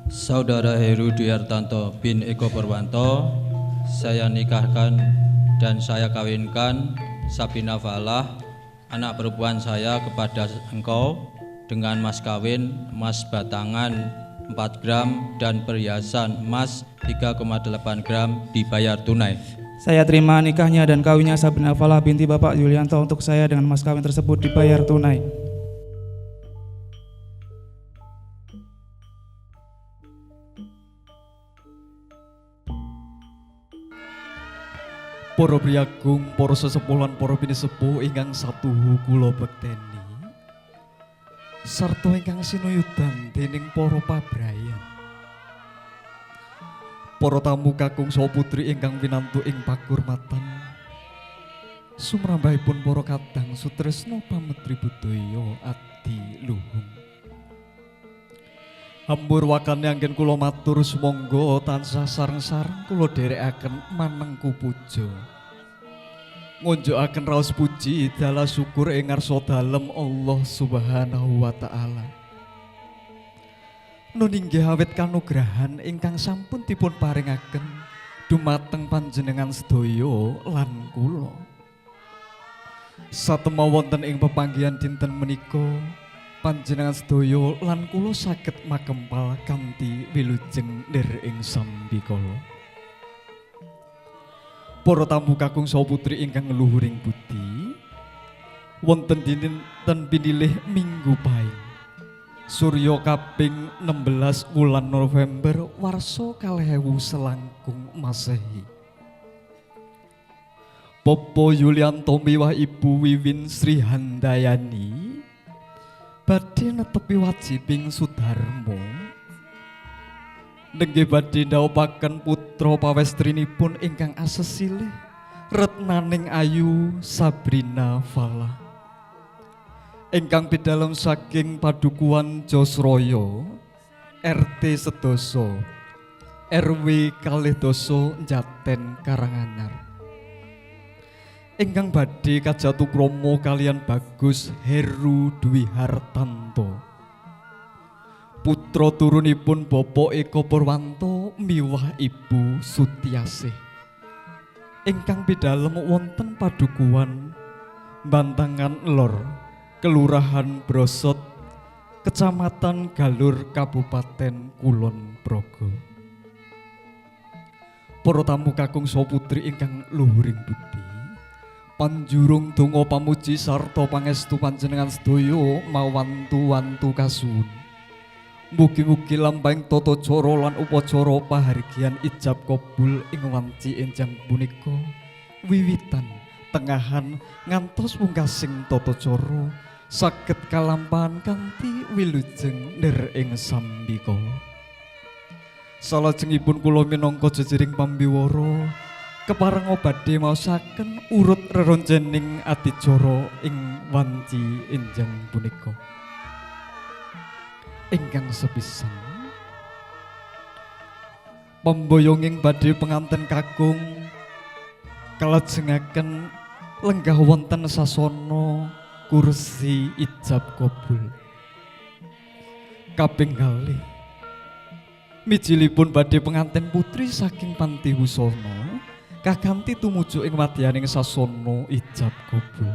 Saudara Heru Dwi Hartanto bin Eko Purwanto, saya nikahkan dan saya kawinkan Sabina Falah, anak perempuan saya, kepada engkau dengan mas kawin emas batangan 4 gram dan perhiasan emas 3,8 gram dibayar tunai. Saya terima nikahnya dan kawinnya Sabina Falah binti Bapak Yulianto untuk saya dengan mas kawin tersebut dibayar tunai. Para priyagung, para sesepuh lan para pinisepuh ingkang satuhu kula bekteni sarta ingkang sinuyudan dening para pabrayan. Para tamu kakung saha putri ingkang winantu ing pakurmatan. Sumrambahipun para kadang sutresna pametri budaya adi luhung. Hambur wakane anggen kula matur sumangga tansah sareng-sareng kula dherekaken manengku puja. Ngunjukaken raos puji dalah syukur ing ngarsa dalem Allah Subhanahu wa taala. Nun inggih awit kanugrahan ingkang sampun dipun paringaken dumateng panjenengan sedaya lan kula. Satema wonten ing pepanggihan dinten menika panjenengan sedaya lan kula saged makempal kanthi wilujeng nir ing sambikala. Para tamu kakung saha putri ingkang luhuring budi, wonten dinten pinilih Minggu Pahing, Surya kaping 16 wulan November warsa 2000 selangkung Masehi. Popo Yulianto miwah Ibu Wiwin Sri Handayani badhe netepi wajibing Sudarmo nenggih badhe ndhawuhaken putra pawestrinipun ingkang asesilih retnaning ayu Sabrina Falah ingkang pidalem saking padukuhan Josraya RT 11 RW 12 Jaten Karanganyar ingkang badhe kajatu krama kalian Bagus Heru Dwi Hartanto putra turunipun Bapak Eko Purwanto miwah Ibu Sutiasih ingkang pidalem wonten padukuhan Bantangan Lor Kelurahan Brosot Kecamatan Galur Kabupaten Kulon Progo. Para tamu kakung saha putri ingkang luhuring budi, panjurung donga pamuji sarta pangestu panjenengan sedaya mawantu-wantu kasuwun. Mugi-mugi lampahing tata cara lan upacara pahargyan ijab kabul ing wanci enjang punika wiwitan, tengahan ngantos pungkasing tata cara saged kalampahan kanthi wilujeng nir ing sambikala. Salajengipun kula minangka jejering pambiwara kepareng badhe maosaken urut reronjening adicara ing wanci enjang punika. Ingkang sepisan pemboyonging badhe penganten kakung kalajengaken lenggah wonten sasana kursi ijab kabul. Kaping kalih mijilipun badhe penganten putri saking panti wusana kaganti tumuju ing madyaning sasana ijab kabul.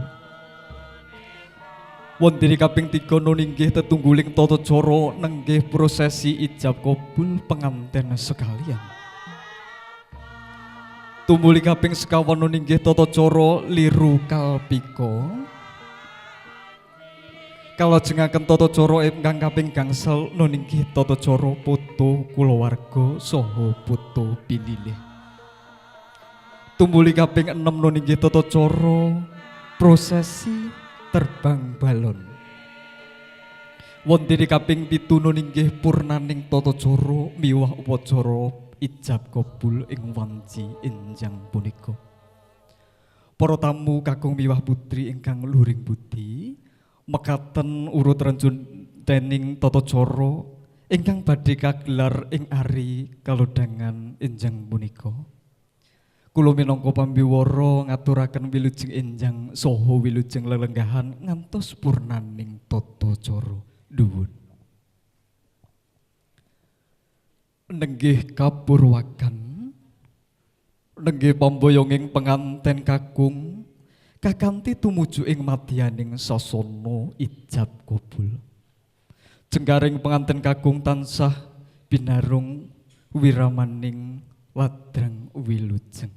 Wondene kaping 3 nunggih tetungguling tata cara nenggih prosesi ijab kabul penganten sekalian. Tumuli kaping 51 nunggih tata cara liru kalpika. Kalajengaken tata cara ingkang kaping gangsal nunggih tata cara poto kulawarga saha poto pinilih. Tumuli kaping 6 nunggih tata cara prosesi terbang balon. Wondene kaping 7 nunggih purnaning tata cara miwah upacara ijab kabul ing wanci enjang punika. Para tamu kakung miwah putri ingkang luring budi, mekaten urut renjun dening tata cara ingkang badhe kagelar ing ari kalodhangan enjang punika. Kula minangka pambiwara ngaturaken wilujeng enjang saha wilujeng lelenggahan ngantos purnaning tata cara dhuwur. Nenggih kapurwakan, nenggih pamboyonging penganten kakung kakanthi tumuju ing madyaning sasana ijab kabul. Jenggaring penganten kakung tansah binarung wiramaning ladrang wilujeng.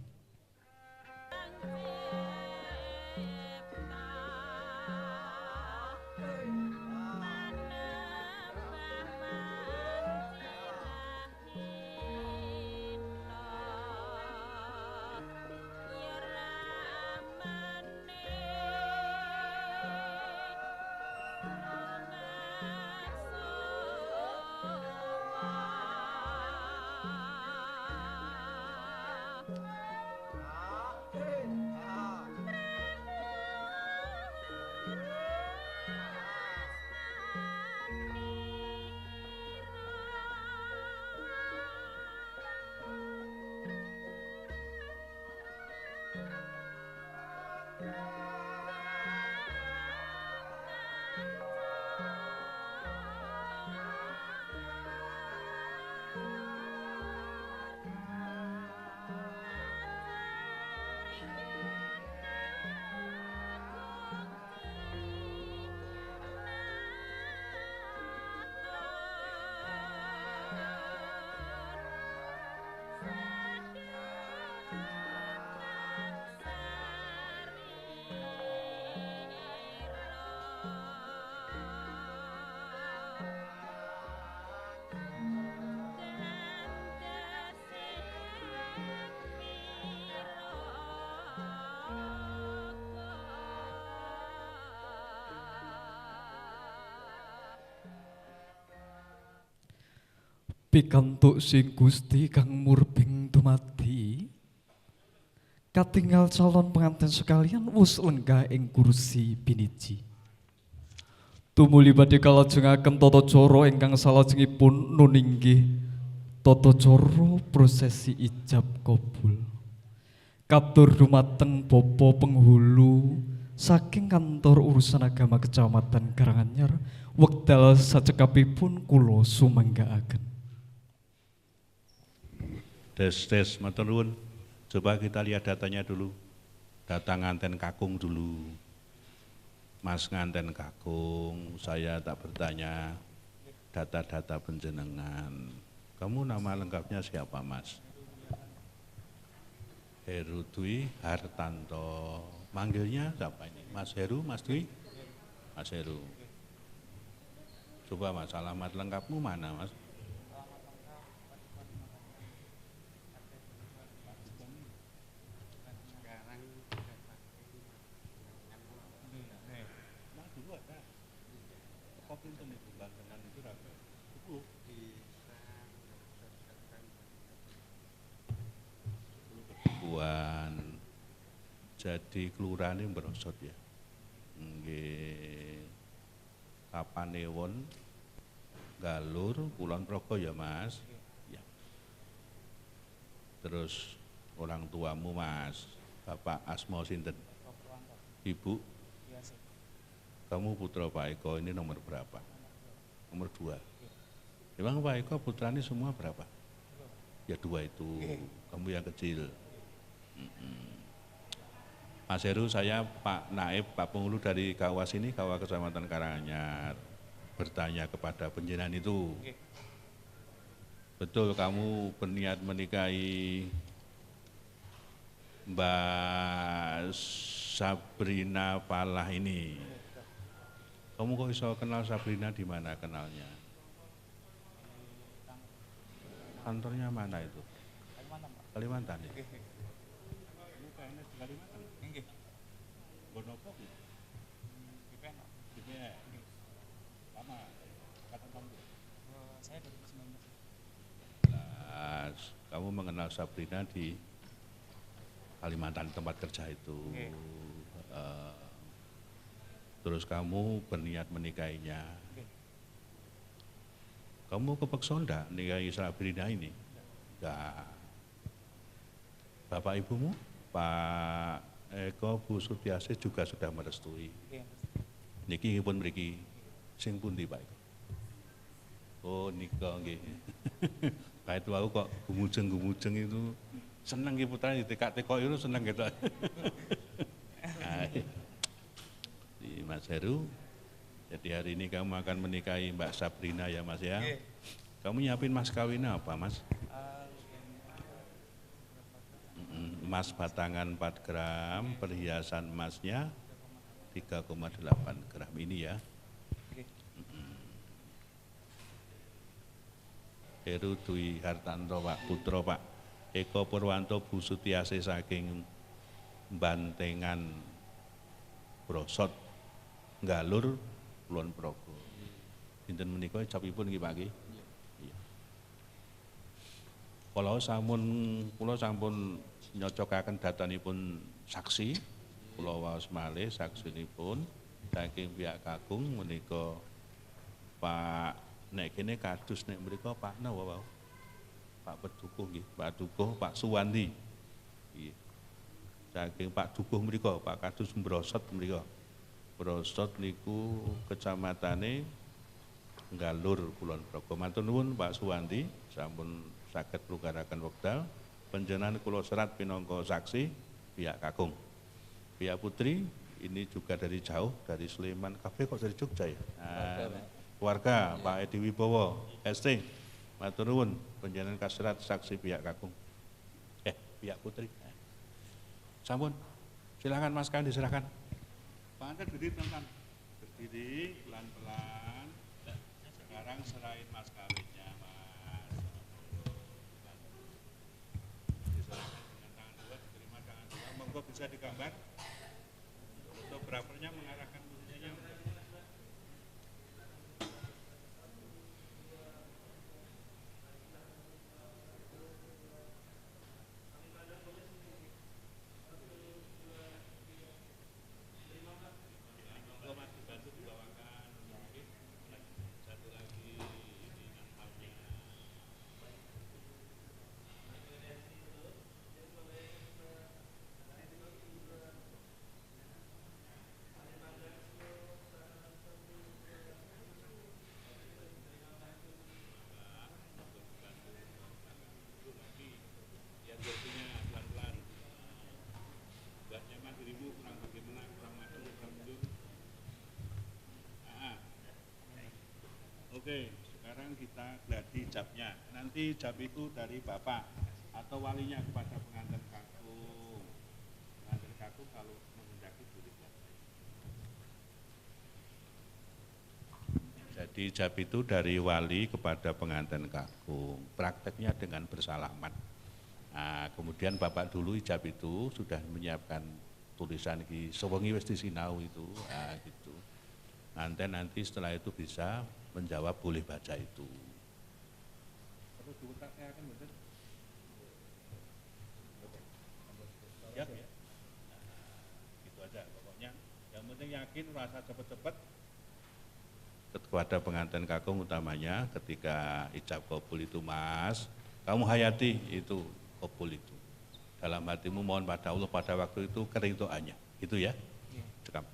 Pikantuk sing Gusti kang murbing dumadi, katingal calon pengantin sekalian wus lenggah ing kursi piniji. Tumuli badhe kalajengaken tata cara ingkang salajengipun nuninggih tata cara prosesi ijab kabul. Katur dumateng Bapa Penghulu saking kantor urusan agama Kecamatan Karanganyar, wekdal sacekapipun kula sumanggaaken. Tes, matur nuwun. Coba kita lihat datanya dulu. Data nganten kakung dulu. Mas nganten kakung, saya tak bertanya data-data penjenengan. Kamu nama lengkapnya siapa, Mas? Heru Dwi Hartanto. Manggilnya siapa ini? Mas Heru, Mas Dwi? Mas Heru. Coba Mas, alamat lengkapmu mana, Mas? Jadi kelurahan ini merosot ya. Nggih. Kapanewon Galur Kulon Progo ya Mas. Ya. Terus orang tuamu Mas, Bapak Asmo sinten? Ibu? Kamu putra Pak Eko ini nomor berapa? Nomor 2. Emang Pak Eko putranya semua berapa? Ya 2 itu. Kamu yang kecil. Mas Heru, saya Pak Naib, Pak Penghulu dari KUA sini, KUA Kecamatan Karanganyar, bertanya kepada penjenengan itu. Betul kamu berniat menikahi Mbak Sabrina Falah ini? Kamu kok bisa kenal Sabrina, di mana kenalnya? Kantornya mana itu? Kalimantan ya? Kamu mengenal Sabrina di Kalimantan, tempat kerja itu. Terus kamu berniat menikahinya. Kamu kepeksa enggak nikahi Sabrina ini? Enggak. Bapak ibumu, Pak Eko, Bu Sutiasi juga sudah merestui. Niki pun mriki sing pundi Pak Eko? Oh nika nggih. Kayak itu aku kok gumujeng itu seneng ki putrane ditekak-tekok itu seneng gitu. Di Mas Heru, jadi hari ini kamu akan menikahi Mbak Sabrina ya Mas ya. Kamu nyiapin mas kawinnya apa Mas? Emas batangan 4 gram, perhiasan emasnya 3,8 gram ini ya. Heru Dwi Hartanto Pak Putra Pak Eko Purwanto Bu Sutiase saking Bantengan Brosot Galur Kulon Progo. Dinten menika capipun nggih Pak nggih. Iya. Kula sampun nyocokaken datanipun saksi, kula waos malih saksinipun saking pihak kakung menika Pak nek kene kadus nek mriku Pak napa wau? Pak Pedukuh nggih, Pak Dukuh, Pak Suwandi. Nggih. Saking Pak Dukuh mriku, Pak Kadus Brosot mriku. Brosot niku kecamatane Galur Kulon Progo. Matur nuwun Pak Suwandi sampun saged nglugaraken wekdal panjenengan kula serat pinangka saksi pihak kakung. Pihak putri ini juga dari jauh, dari Sleman, kabeh kok dari Jogja ya. Keluarga Pak Edi Wibowo, ST, matur nuwun panjenengan kaserat saksi pihak kakung. Pihak putri. Sampun, silakan Mas Kawin diserahkan. Pak Antar berdiri teman-teman. Berdiri pelan-pelan. Sekarang serahin Mas Kawinnya Mas. Diserahkan dengan tangan dua, diterima tangan dua. Monggo bisa digambar. Fotografernya mengarahkan posisinya. Oke, sekarang kita gladi ijabnya. Nanti ijab itu dari Bapak atau walinya kepada pengantin kakung. Pengantin kakung kalau menghendaki boleh. Jadi ijab itu dari wali kepada pengantin kakung. Prakteknya dengan bersalaman. Nah, kemudian Bapak dulu ijab itu sudah menyiapkan tulisan ki sewengi wis disinau itu, gitu. Nanti setelah itu bisa menjawab boleh baca itu. Perlu diutak-akan betul? Ya, ya. Gitu aja pokoknya. Yang penting yakin, rasa cepet-cepet. Kepada pengantin kakung utamanya ketika ijab kabul itu Mas, kamu hayati itu kabul itu. Dalam hatimu mohon pada Allah pada waktu itu kering doanya. Gitu ya. Cekam.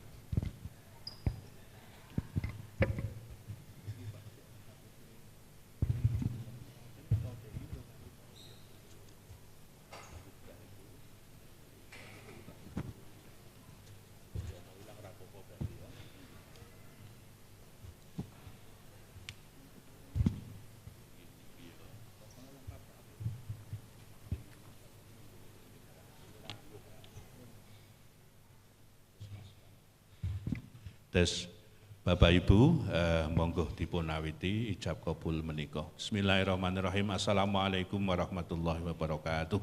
Tes Bapak Ibu, monggo dipun awiti ijab kabul menika. Bismillahirrahmanirrahim. Assalamualaikum warahmatullahi wabarakatuh.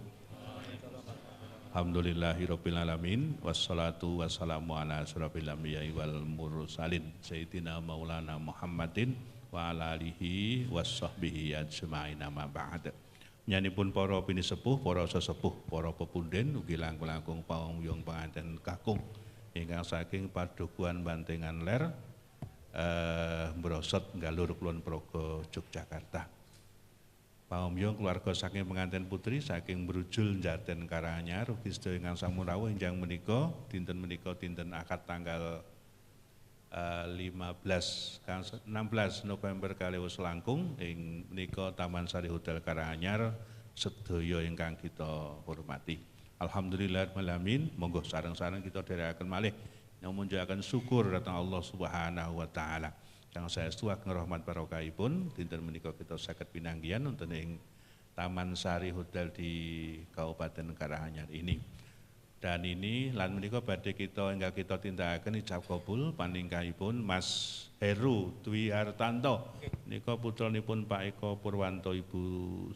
Alhamdulillahirabbil alamin wassalatu wassalamu ala asyrofil anbiya'i wal mursalin sayyidina maulana Muhammadin wa ala alihi wassahbihi ajmain amma ba'd. Nyanipun para pinisepuh, para sesepuh, para pepunden ugi langkung paumyong panganten kakung ingkang saking Padukuhan Bantengan Ler Brosot Galur Kulon Progo Yogyakarta. Paumyong keluarga saking pengantin putri saking Brujul Jaten Karanganyar ugi sedaya ingkang sampun rawuh enjang menika dinten akad tanggal 16 November kalih langkung ing menika Taman Sari Hotel Karanganyar sedaya ingkang kita hormati. Alhamdulillah alamin, monggo sareng-sareng kita dherekaken malih munjukaken syukur dhateng Allah Subhanahu wa taala. Kang saestu ageng rahmat barokahipun dinten menika kita saged pinanggihan wonten ing Taman Sari Hotel di Kabupaten Karanganyar ini. Dan ini lan menika badhe kita enggal kita tindakaken ijab kabul paningkahipun Mas Heru Dwi Hartanto. Nika putranipun Pak Eko Purwanto Ibu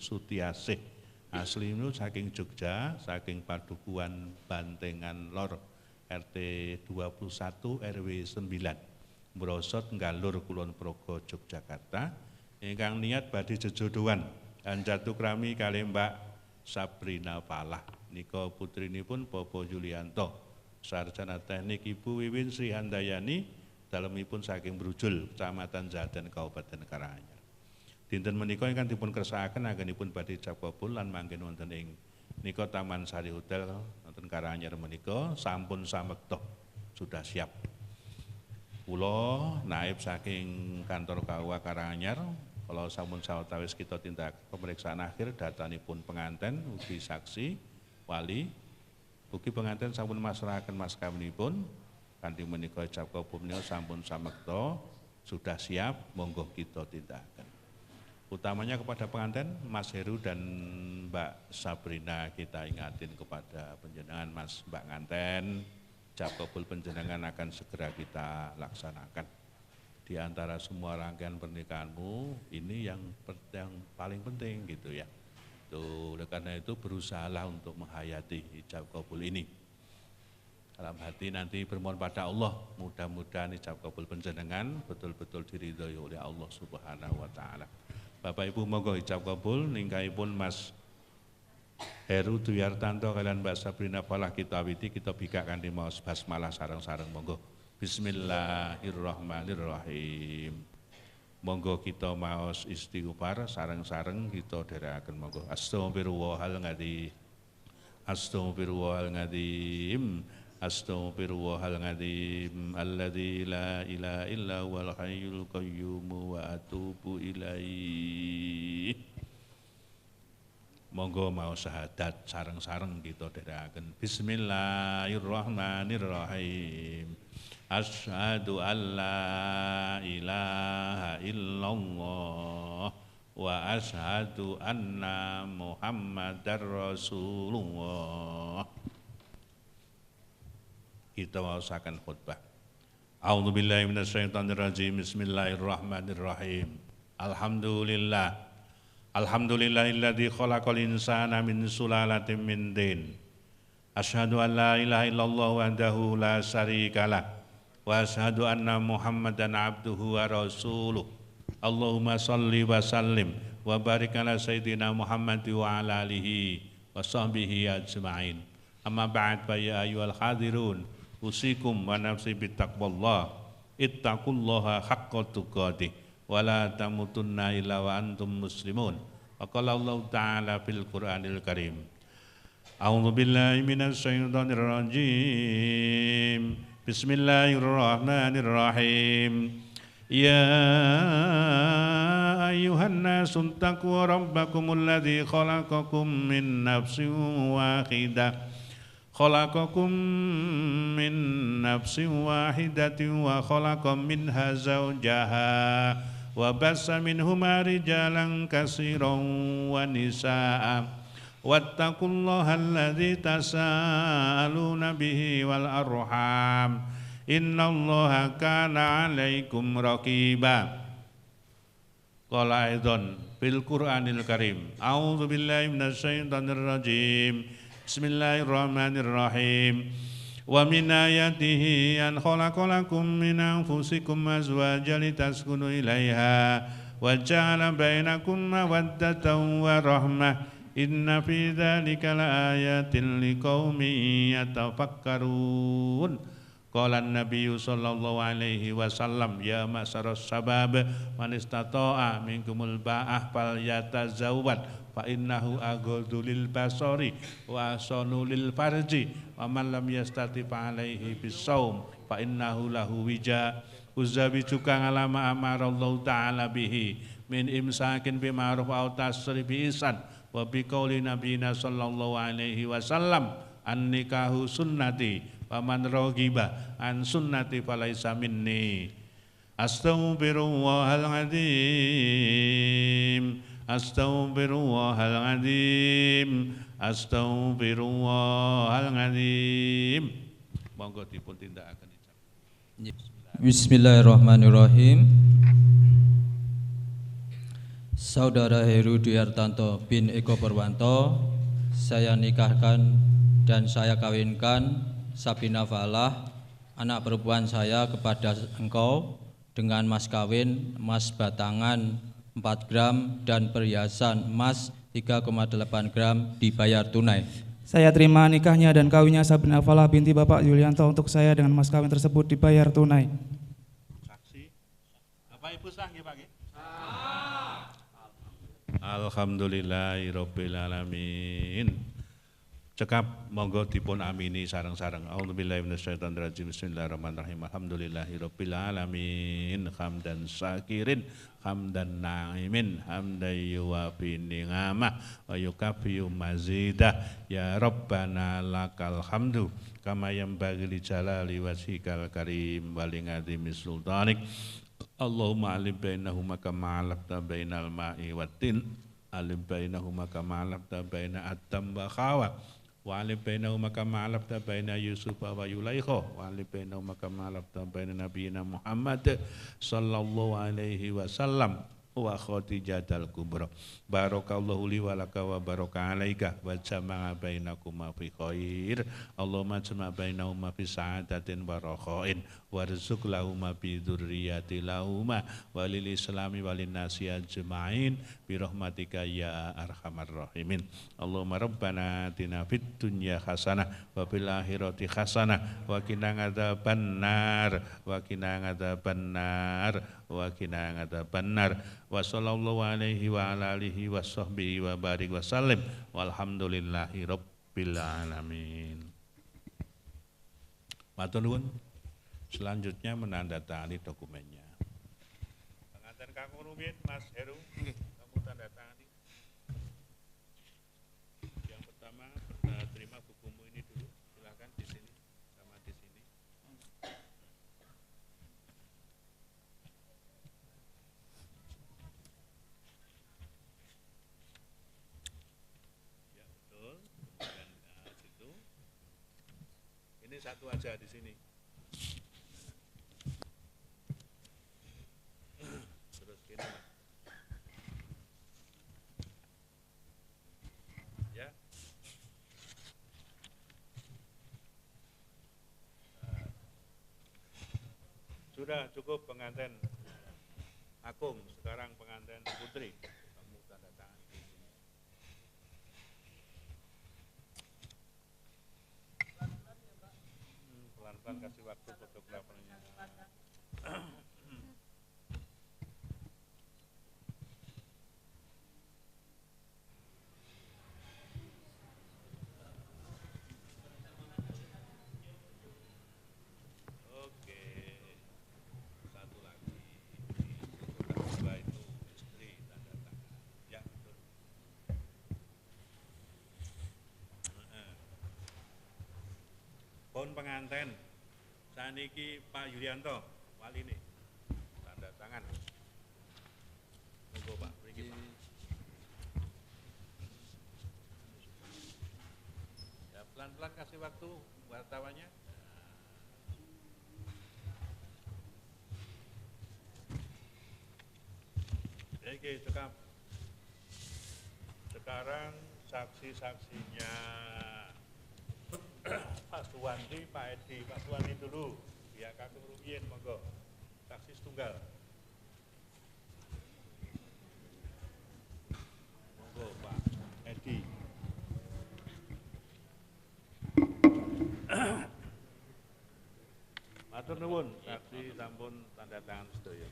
Sutiasih. Asli saking Jogja, saking Padukuhan Bantengan Lor RT 21 RW 9. Brosot Galur Kulon Progo Yogyakarta ingkang niat badhe jejodohan anjatukrami kalih Mbak Sabrina Falah nika putrinipun Bapak Yulianto sarjana teknik Ibu Wiwin Sri Handayani dalemipun saking Brujul Kecamatan Jaten Kabupaten Karanganyar. Dinten menika ingkang dipun kersakaken anggenipun badhe ijab kabul lan manggen wonten ing nika Taman Sari Hotel wonten Karanganyar menika sampun samekta sudah siap. Kula naib saking kantor KUA Karanganyar, kalau sampun sawetawis kita tindak pemeriksaan akhir datanipun penganten ugi saksi wali ugi penganten sampun masrahaken mas kawinipun kanthi menika ijab kabul menika sampun samekta sudah siap, monggo kita tindakaken. Utamanya kepada penganten Mas Heru dan Mbak Sabrina kita ingatin kepada panjenengan Mas Mbak nganten ijab kabul panjenengan akan segera kita laksanakan. Di antara semua rangkaian pernikahanmu ini yang paling penting gitu ya. Tuh, oleh karena itu berusahalah untuk menghayati ijab kabul ini. Dalam hati nanti bermohon pada Allah, mudah-mudahan ijab kabul panjenengan betul-betul diridhoi oleh Allah Subhanahu wa taala. Bapak Ibu monggo ijab kabul ningkahipun Mas Heru Dwi Hartanto kalian Mbak Sabrina Falah kita awiti kita bikak kanthi maos basmalah sareng-sareng monggo. Bismillahirrahmanirrahim. Monggo kita maos istighfar sareng-sareng kita dherekaken monggo. Astagfirullahaladzim. Astagfirullahaladzim. Astagfirullahaladzim. Alladzi la ilaha illa huwal hayyul qayyum wa atubu ilaihi. Monggo mau syahadat sareng-sareng kita dherekaken. Bismillahirrahmanirrahim. Asyhadu an la ilaha illallah wa asyhadu anna Muhammadar Rasulullah. Kita waosaken khutbah. A'udzubillahi minasyaitonirrajim. Bismillahirrahmanirrahim. Alhamdulillah. Alhamdulillahilladzi khalaqal insana min sulalatin min tin. Asyhadu an la ilaha illallah wahdahu la syarikalah wa asyhadu anna Muhammadan abduhu wa rasuluh. Allahumma shalli wa sallim wa barik ala sayyidina Muhammad wa ala alihi wa sahbihi ajma'in. Amma ba'd fa ya ayyuhal hadirun usikum wa nafsi bittaqwallah. Ittaqullaha haqqa tuqatih wala tamutunna illa wa antum muslimun. Wa qala Allah ta'ala fil Qur'anil Karim. A'udzu billahi minasy syaithanir rajim. Bismillahirrahmanirrahim. Ya ayyuhan nasu taqu rabbakumul ladzi khalaqakum min nafsin wahidah. Khalaqakum min nafsin wahidatin wa khalaqa minha zawjaha wa bassa minhuma rijalan katsiran wa nisaa wattaqullaha alladzi tasaaluna bihi wal arham innallaha kana 'alaikum raqiba. Qala aidan fil Qur'anil Karim. A'udzu billahi minasyaitonir rajim. Bismillahirrahmanirrahim. Wa min ayatihi an khalaqalakum min anfusikum azwajan litaskunu ilaiha wa ja'ala bainakum mawaddatan wa rahmah. Inna fi dzalika laayatin liqaumin yatafakkarun. Qala an-nabiyyu sallallahu alaihi wasallam ya ma'syaras sabab man istata'a minkumul ba'ah falyatazawwad fa innahu aghaddu lil basari wa ahsanu lil farji wa man lam yastati fa alaihi bisawm fa innahu lahu wija. Uzabi cuka ngalama amarallahu ta'ala bihi min imsakin bima'ruf aw tasrif bi ihsan wa bi qauli nabiyina sallallahu alaihi wasallam an nikahu sunnati paman raghiba an sunnati falaisa minni. Astaghfirullahal adzim. Astaghfirullahal adzim. Astaghfirullahal adzim. Monggo dipun tindakaken ijab. Bismillahirrahmanirrahim. Saudara Heru Diartanto bin Eko Purwanto, saya nikahkan dan saya kawinkan Sabina Falah, anak perempuan saya kepada engkau dengan mas kawin emas batangan 4 gram dan perhiasan emas 3,8 gram dibayar tunai. Saya terima nikahnya dan kawinnya Sabina Falah binti Bapak Yulianto untuk saya dengan mas kawin tersebut dibayar tunai. Saksi. Bapak Ibu sah nggih Pak nggih? Alhamdulillahirabbil alamin. Cekap monggo dipun amini sareng-sareng. A'udzubillahi minasyaitonir rajim. Bismillahirrahmanirrahim. Alhamdulillahirabbil alamin. Hamdan syakirin, hamdan na'imin, hamdan yuwafi ni'amah wa yukafiyu mazidah. Ya Rabbana lakal hamdu kama yanbaghi li jalali wajhikal karim wa li 'azimi sultanik. Allahumma alim bainahuma kama 'alaqta bainal ma'i wattin. Alim bainahuma kama 'alaqta baina atam wa khawa. Wa alim bainahuma kama 'alaqta baina Yusuf wa Yulaikha. Wa alim bainahuma kama 'alaqta baina nabiyina Muhammad sallallahu alaihi wasallam wa Khadijatul Kubra. Barakallahu li wa laka wa baraka alaika wa jama'a bainakuma fi khair. Allahumma jama' bainahuma fi sa'adatin wa rakhain warzuq lahuma bi dzurriyyati lahuma wa lil islami wa lin nasi ajma'in bi rahmatika ya arhamar rahimin. Allahumma rabbana atina fid dunya hasanah wa fil akhirati hasanah wa qina adzabannar wa qina adzabannar wa qina adzabannar. Wa sallallahu alaihi wa ala alihi wa sahbihi wa barik wa sallim walhamdulillahi rabbil alamin. Matur nuwun. Selanjutnya menandatangani dokumennya. Pengantin kakung rumiyin Mas Heru, kamu tanda tangani. Yang pertama terima bukumu ini dulu, silakan di sini sama di sini. Ya betul, kemudian situ. Ini satu aja di sini. Terus gini, ya. Sudah cukup pengantin Agung, sekarang pengantin Putri. Kamu tanda tangan di sini. Pelan-pelan kasih waktu fotografernya. Oke, satu lagi. Kedua itu istri tanda tangan. Ya betul. Pun pengantin. Saniki Pak Yulianto, wali ini tanda tangan. Monggo Pak, mriki Pak. Ya pelan-pelan kasih waktu wartawannya. Oke, cekap. Sekarang saksi-saksinya Pak Suwanti, Pak Edi. Pak Suwanti dulu, ya Kakung Rumiyin, monggo. Saksi setunggal. Monggo Pak Edi. Matur nuwun, saksi sampun tanda tangan sedaya.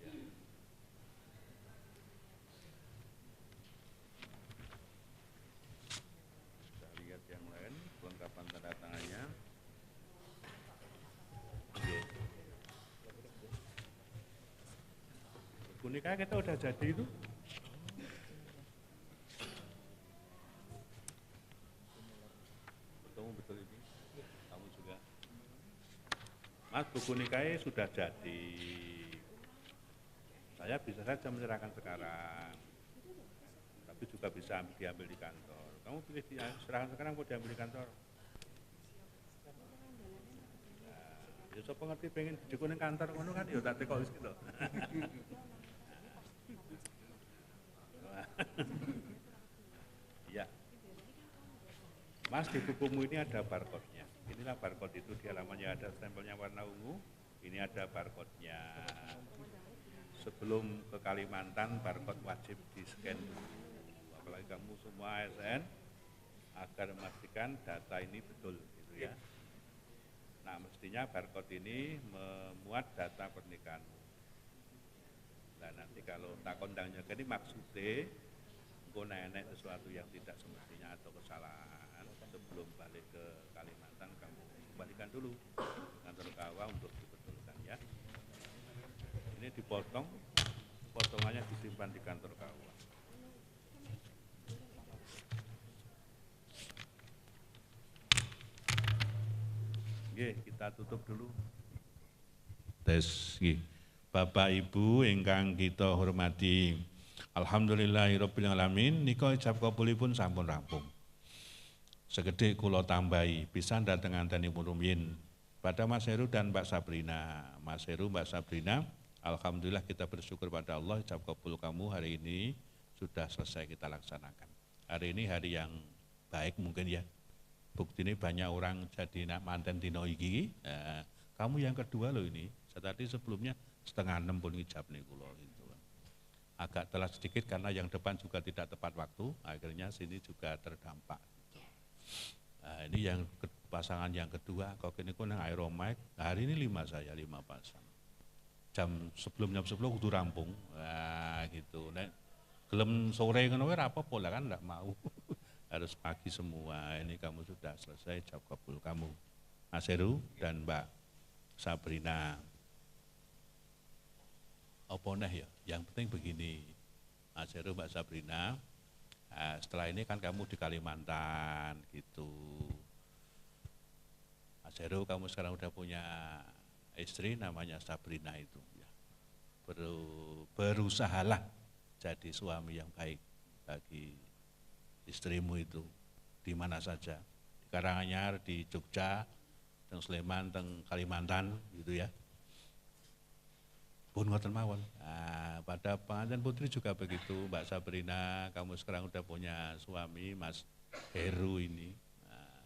Iya. Kita lihat yang lain, kelengkapan tanda tangannya. Oke. Buku nikah kita udah jadi itu. Ketemu betul ini. Kamu juga. Mas, buku nikahnya sudah jadi. Saya bisa saja menyerahkan sekarang. Tapi juga bisa diambil di kantor. Kamu pilih serahkan sekarang mau diambil di kantor. Ya sapa ngerti pengen dikuning kantor ngono kan ya tak tekok wis gitu. Iya. Mas, di bukumu ini ada barcode-nya. Inilah barcode itu, di halamannya ada stempelnya warna ungu. Ini ada barcode-nya. Sebelum ke Kalimantan, barcode wajib di-scan dulu. Apalagi kamu semua ASN, agar memastikan data ini betul gitu ya. Nah, mestinya barcode ini memuat data pernikahanmu. Nah, nanti kalau tak kondangnya ini maksudnya engko nenek sesuatu yang tidak semestinya atau kesalahan sebelum balik ke Kalimantan, kamu kembalikan dulu kantor KUA untuk dibetulkan ya. Ini dipotong, potongannya disimpan di kantor KUA. Oke, kita tutup dulu. Tes, Bapak Ibu ingkang kita hormati, alhamdulillahirabbil alamin, nika ijab kabulipun sampun rampung. Segede kula tambahi pisan dhateng antenipun rumiyin pada Mas Heru dan Mbak Sabrina. Mas Heru, Mbak Sabrina, alhamdulillah kita bersyukur pada Allah, ijab kabul kamu hari ini sudah selesai kita laksanakan. Hari ini hari yang baik mungkin ya. Bukti ini banyak orang jadi manten dino iki. Kamu yang kedua loh ini. Tadi sebelumnya 5:30 pun ijab nih kulo gitu. Agak telat sedikit karena yang depan juga tidak tepat waktu. Akhirnya sini juga terdampak. Gitu. Nah, ini yang pasangan yang kedua. Kok ini ku nang Aeromike. Nah, hari ini 5 pasang. Sebelum jam 10 kudu rampung. Nah, gitu. Nek gelem sore ngono wae ra apa-apa lah kan enggak mau. Harus pagi semua. Ini kamu sudah selesai ijab kabul kamu, Mas Heru dan Mbak Sabrina. Apa nih ya? Yang penting begini, Mas Heru, Mbak Sabrina. Setelah ini kan kamu di Kalimantan gitu. Mas Heru, kamu sekarang udah punya istri namanya Sabrina itu. Ya. Berusahalah jadi suami yang baik bagi istrimu itu di mana saja, di Karanganyar, di Jogja, teng Sleman, teng Kalimantan gitu ya. Pun ngoten mawon. Nah, pada pengantin putri juga begitu, Mbak Sabrina, kamu sekarang udah punya suami Mas Heru ini. Nah,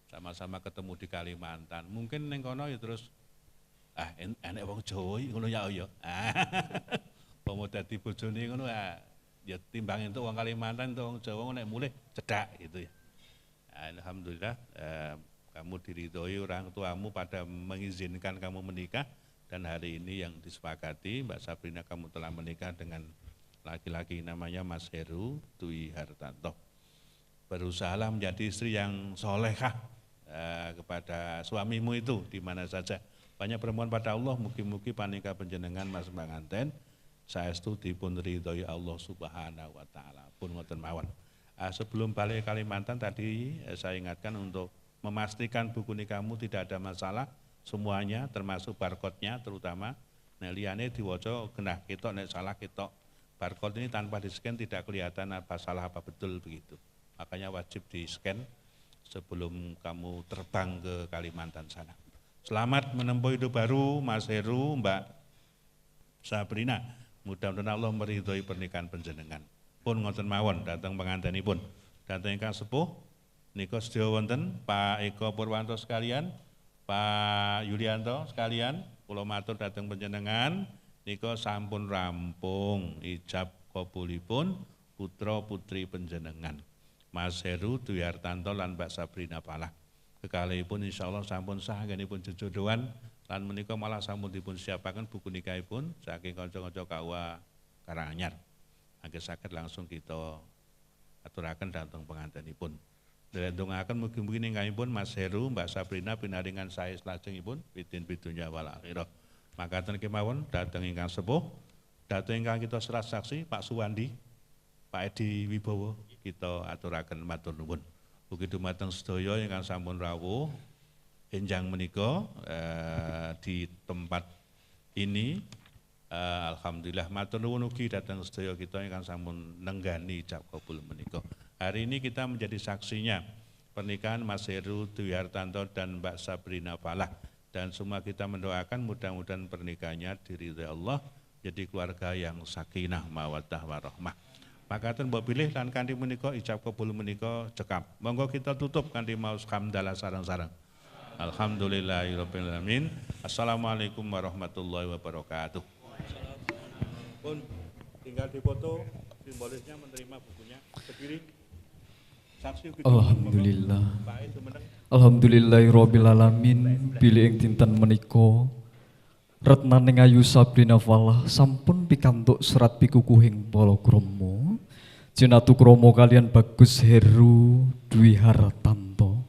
sama-sama ketemu di Kalimantan. Mungkin neng kono ya terus enek wong Jawa ngono ya ya. Pomo dadi bojone ngono ya timbang itu wong Kalimantan itu wong Jawa nek mulih cedak gitu ya. Alhamdulillah kamu diridhoi orang tuamu pada mengizinkan kamu menikah dan hari ini yang disepakati Mbak Sabrina kamu telah menikah dengan laki-laki namanya Mas Heru Dwi Hartanto. Berusahalah menjadi istri yang solehah kepada suamimu itu di mana saja. Banyak permohon pada Allah mugi-mugi panika panjenengan Mas panganten saestu dipun ridhoi Allah Subhanahu wa taala. Pun ngoten mawon. Sebelum balik Kalimantan tadi saya ingatkan untuk memastikan buku nikahmu tidak ada masalah semuanya termasuk barcode-nya terutama. Nek liyane diwaca genah ketok nek salah ketok. Barcode ini tanpa di-scan tidak kelihatan apa salah apa betul begitu. Makanya wajib di-scan sebelum kamu terbang ke Kalimantan sana. Selamat menempuh hidup baru Mas Heru, Mbak Sabrina. Mudah-mudahan Allah meridhoi pernikahan panjenengan. Pun ngoten mawon dhateng pengantenipun. Dhateng ingkang sepuh nika sedaya wonten Pak Eko Purwanto sekalian, Pak Yulianto sekalian, kula matur dhateng panjenengan nika sampun rampung ijab kabulipun putra putri panjenengan. Mas Heru Dwi Hartanto lan Mbak Sabrina Falah. Kekalihipun insyaallah sampun sah anggenipun jejodohan lan menika malah sampun dipun siapaken buku nikahipun saking kanca-kanca KUA Karanganyar. Mangke saged langsung kita aturaken dhateng pengantenipun. Ndedongaken mugi-mugi ninggalipun Mas Heru, Mbak Sabrina pinaringan sae salajengipun bidin bidunya wal akhirah. Makaten kemawon dhateng ingkang sepuh, dhateng ingkang kita serah saksi Pak Suwandi, Pak Edi Wibowo kita aturaken matur nuwun. Ugi dumateng sedaya ingkang sampun rawuh enjang menika di tempat ini. Alhamdulillah matur nuwun ugi dhateng sedaya kita ingkang sampun nenggani ijab kabul menika. Hari ini kita menjadi saksinya pernikahan Mas Heru Dwi Hartanto dan Mbak Sabrina Falah, dan semua kita mendoakan mudah-mudahan pernikahannya diridhoi Allah jadi keluarga yang sakinah mawaddah warahmah. Makaten mbok pilih lan kanthi menika ijab kabul menika cekap. Monggo kita tutup kanthi maos hamdalah sareng-sareng. Alhamdulillahirabbil alamin. Assalamualaikum warahmatullahi wabarakatuh. Pun tinggal dipoto, simbolisnya menerima bukunya. Berdiri. Saksi Alhamdulillah. Alhamdulillahirabbil alamin. Bilih ing dinten menika retnaning Ayu Sabrina Falah sampun pikantuk serat pikukuhing palakrama jinatu krama kalian Bagus Heru Dwi Hartanto.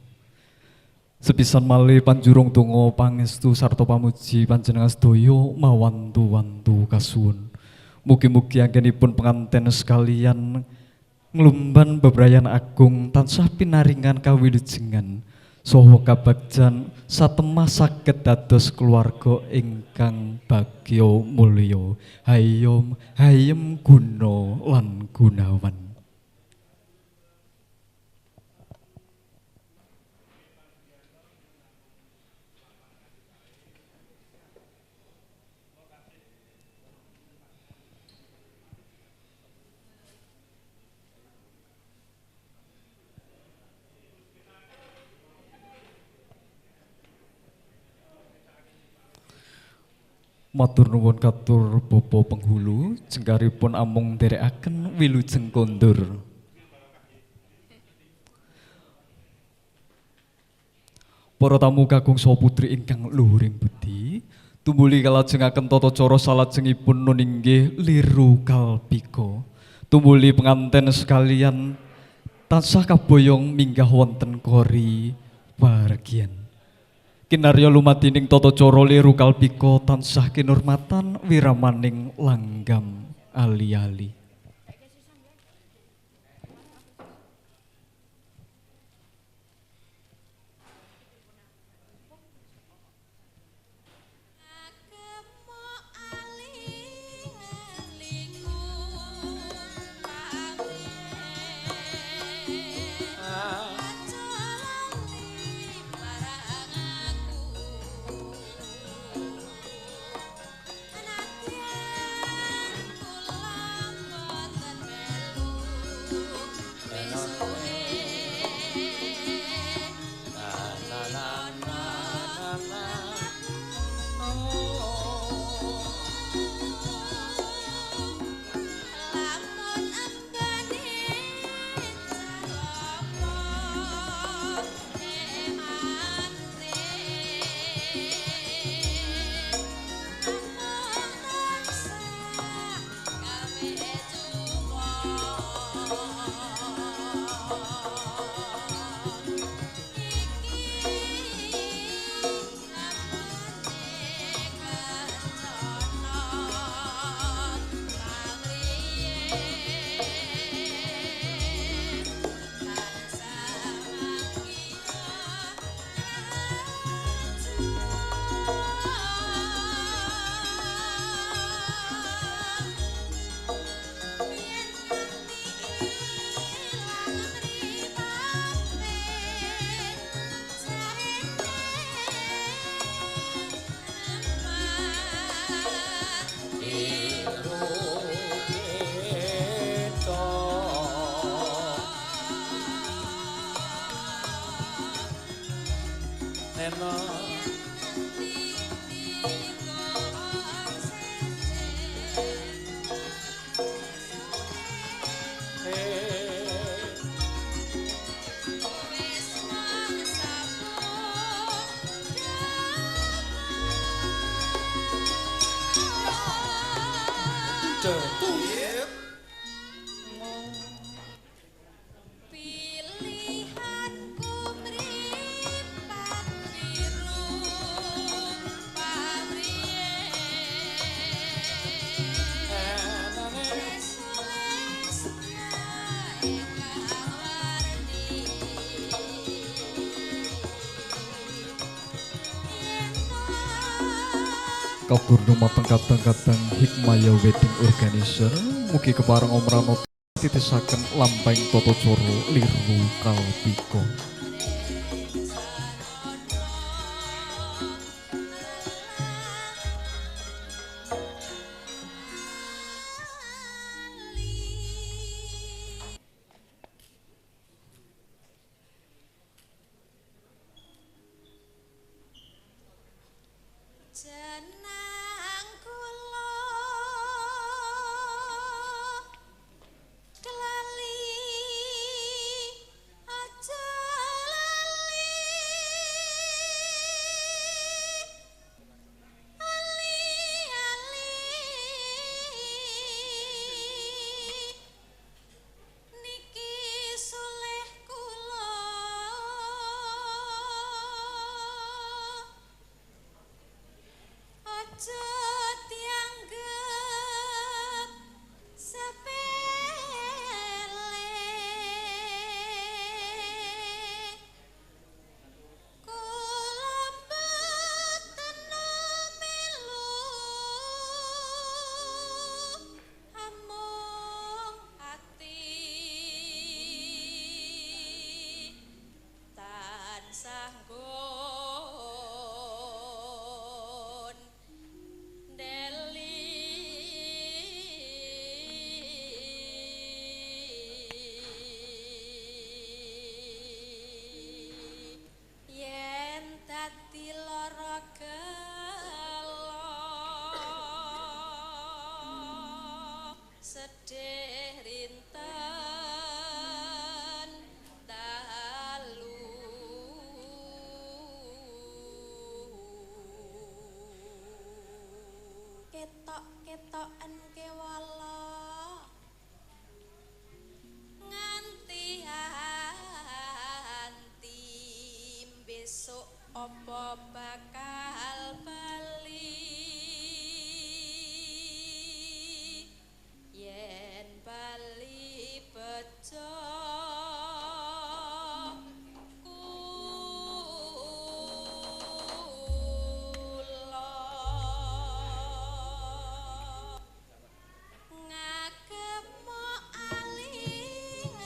Sepisan malih panjurung donga pangestu sarta pamuji panjenengan sedaya mawantu-wantu kasuwun. Mugi-mugi anggenipun penganten sekalian nglumban bebrayan agung tansah pinaringan kawilujengan saha kabagjan satemah saged dados keluarga ingkang bagya mulya hayom hayem guna lan gunawan. Matur nuwun katur Bapa Penghulu, jengkaripun amung nderekaken wilujeng kondur. Para tamu kakung saha putri ingkang luhuring budi, tumuli kalajengaken tata cara salajengipun nun inggih liru kalpika. Tumuli penganten sekalian tansah kaboyong minggah wonten kori wargian. Kinarya lumadining tata cara liru kalpika tansah kinurmatan wiramaning langgam ali-ali. Sena Kaburnu mateng kadang-kadang Hikmaya Wedding Organizer mugi kepareng Om Rano titisaken lampahing tata cara liru kalpika. Jenang kula kelali aja lali ali niki sulih kula aja dianggep sepele kula mboten melu amung ati tansah nggon Deli yen dadi lara gelo sedih rinten dalu ketok-ketoken kewala nganti anti besok apa bakal bali yen bali bejo ngagemo aling-aliku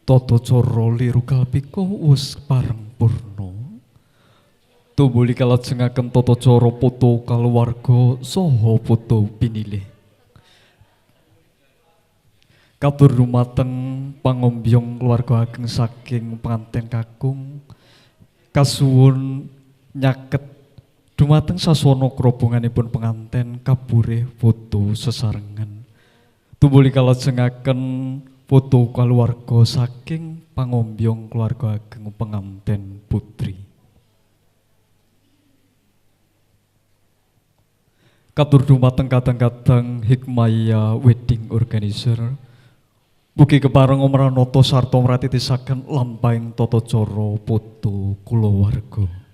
tata cara liru kalpika wis pareng purna. Tumbuli kalajengaken tata cara poto kaluwarga saha poto pinilih. Katur dumateng pangombyong keluarga ageng saking penganten kakung kasuwun nyaket dumateng saswana krobonganipun penganten kaburih foto sesarengan. Tumbuli kalajengaken foto keluarga saking pangombyong keluarga ageng penganten putri. Katur dumateng kadang-kadang Hikmaya Wedding Organizer. Mugi kepareng umranata sarta mratitisaken lampahing tata cara foto kulawarga.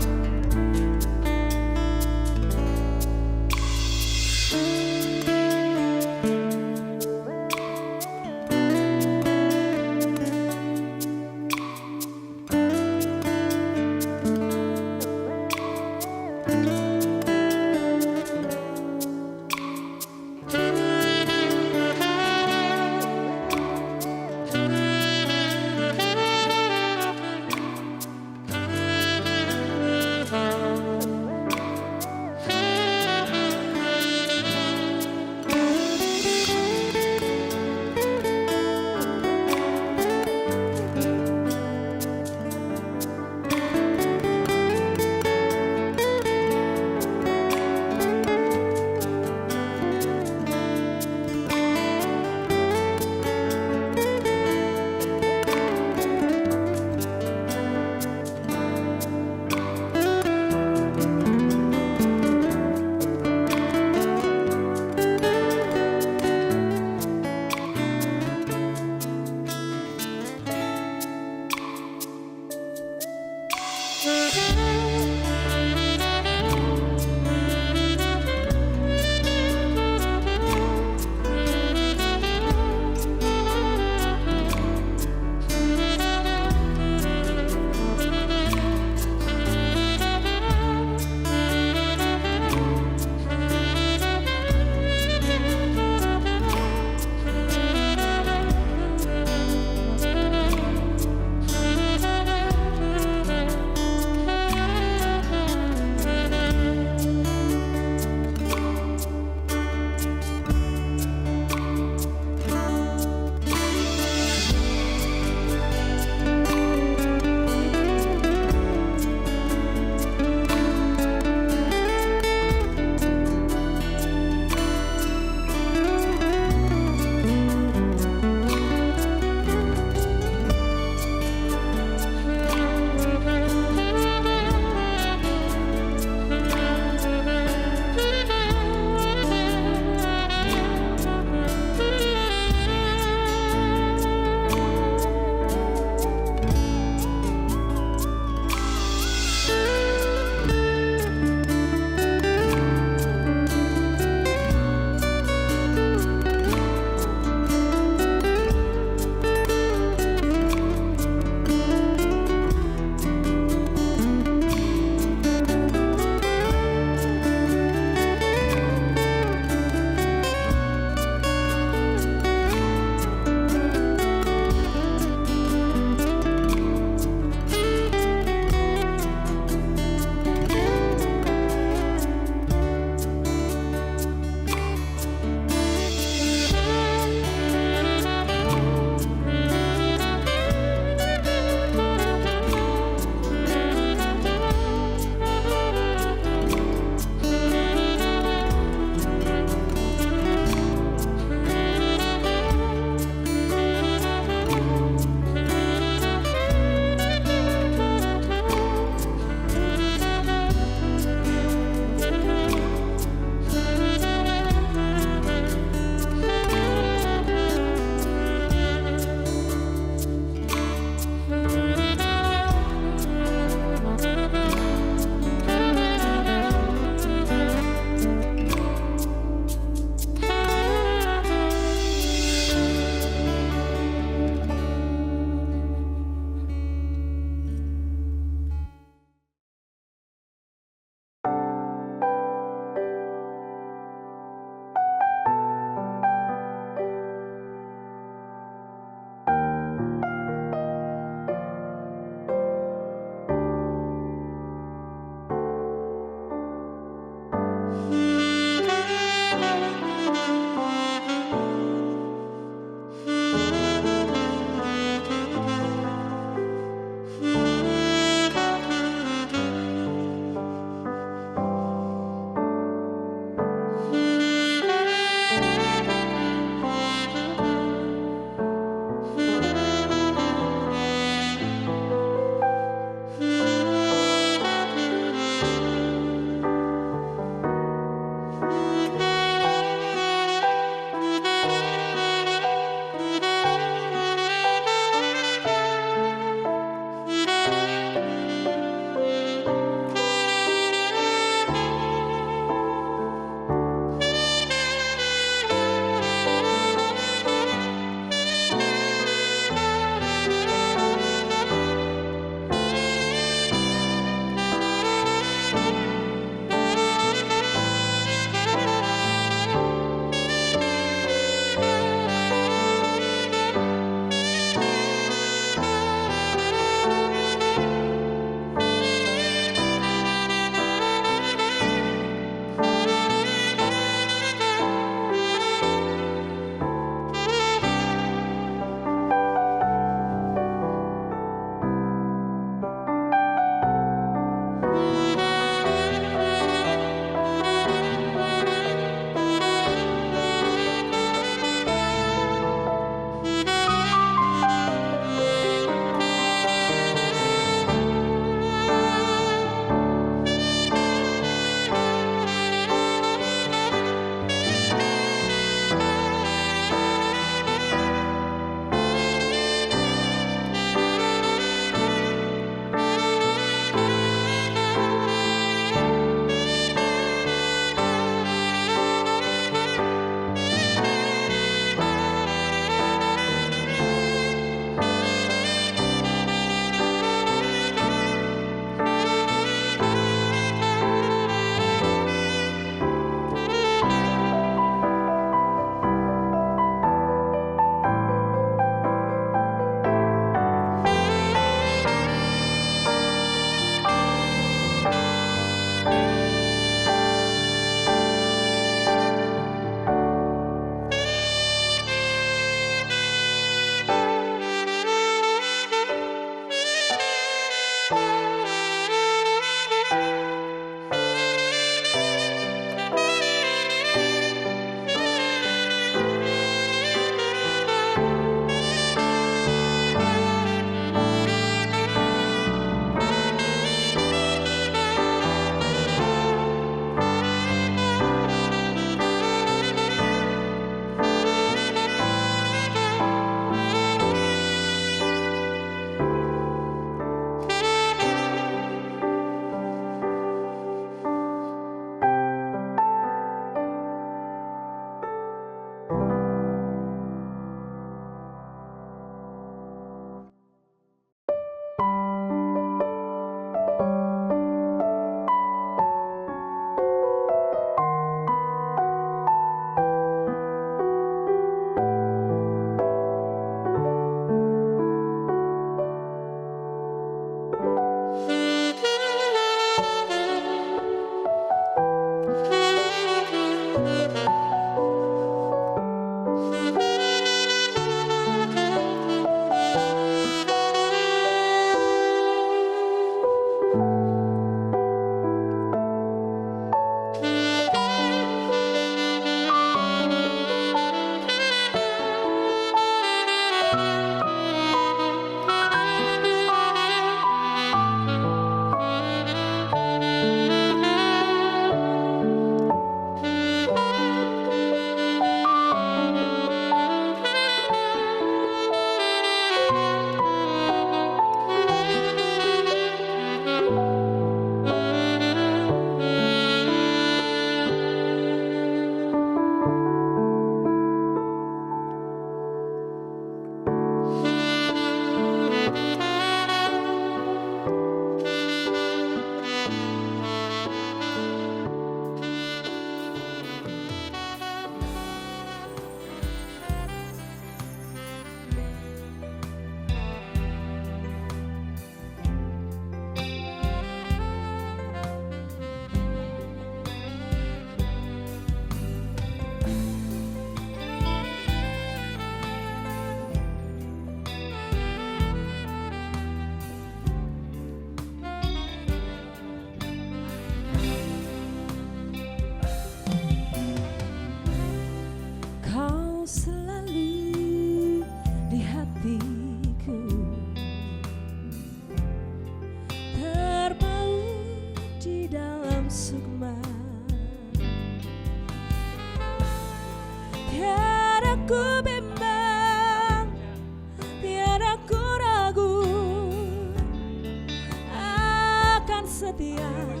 setiap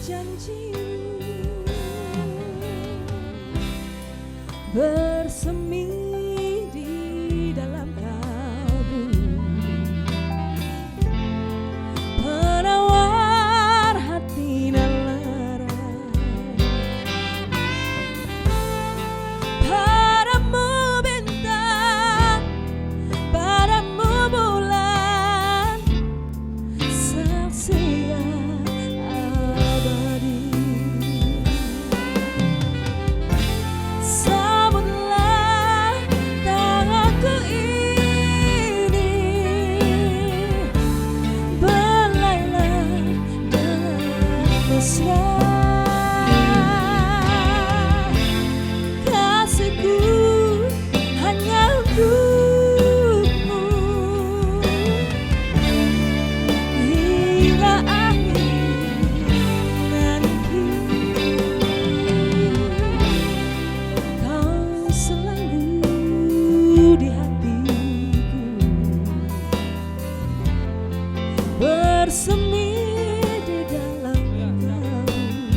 janjimu bersemi di dalam kalbu, penawar hati dan lara. Padamu bintang, padamu bulan, saksi yang abadi. Sambutlah tanganku ini, belailah dan mesra. Kasihku hanya untukmu hingga akhir nanti. Kau selalu di hatiku, bersemi di dalam kalbu.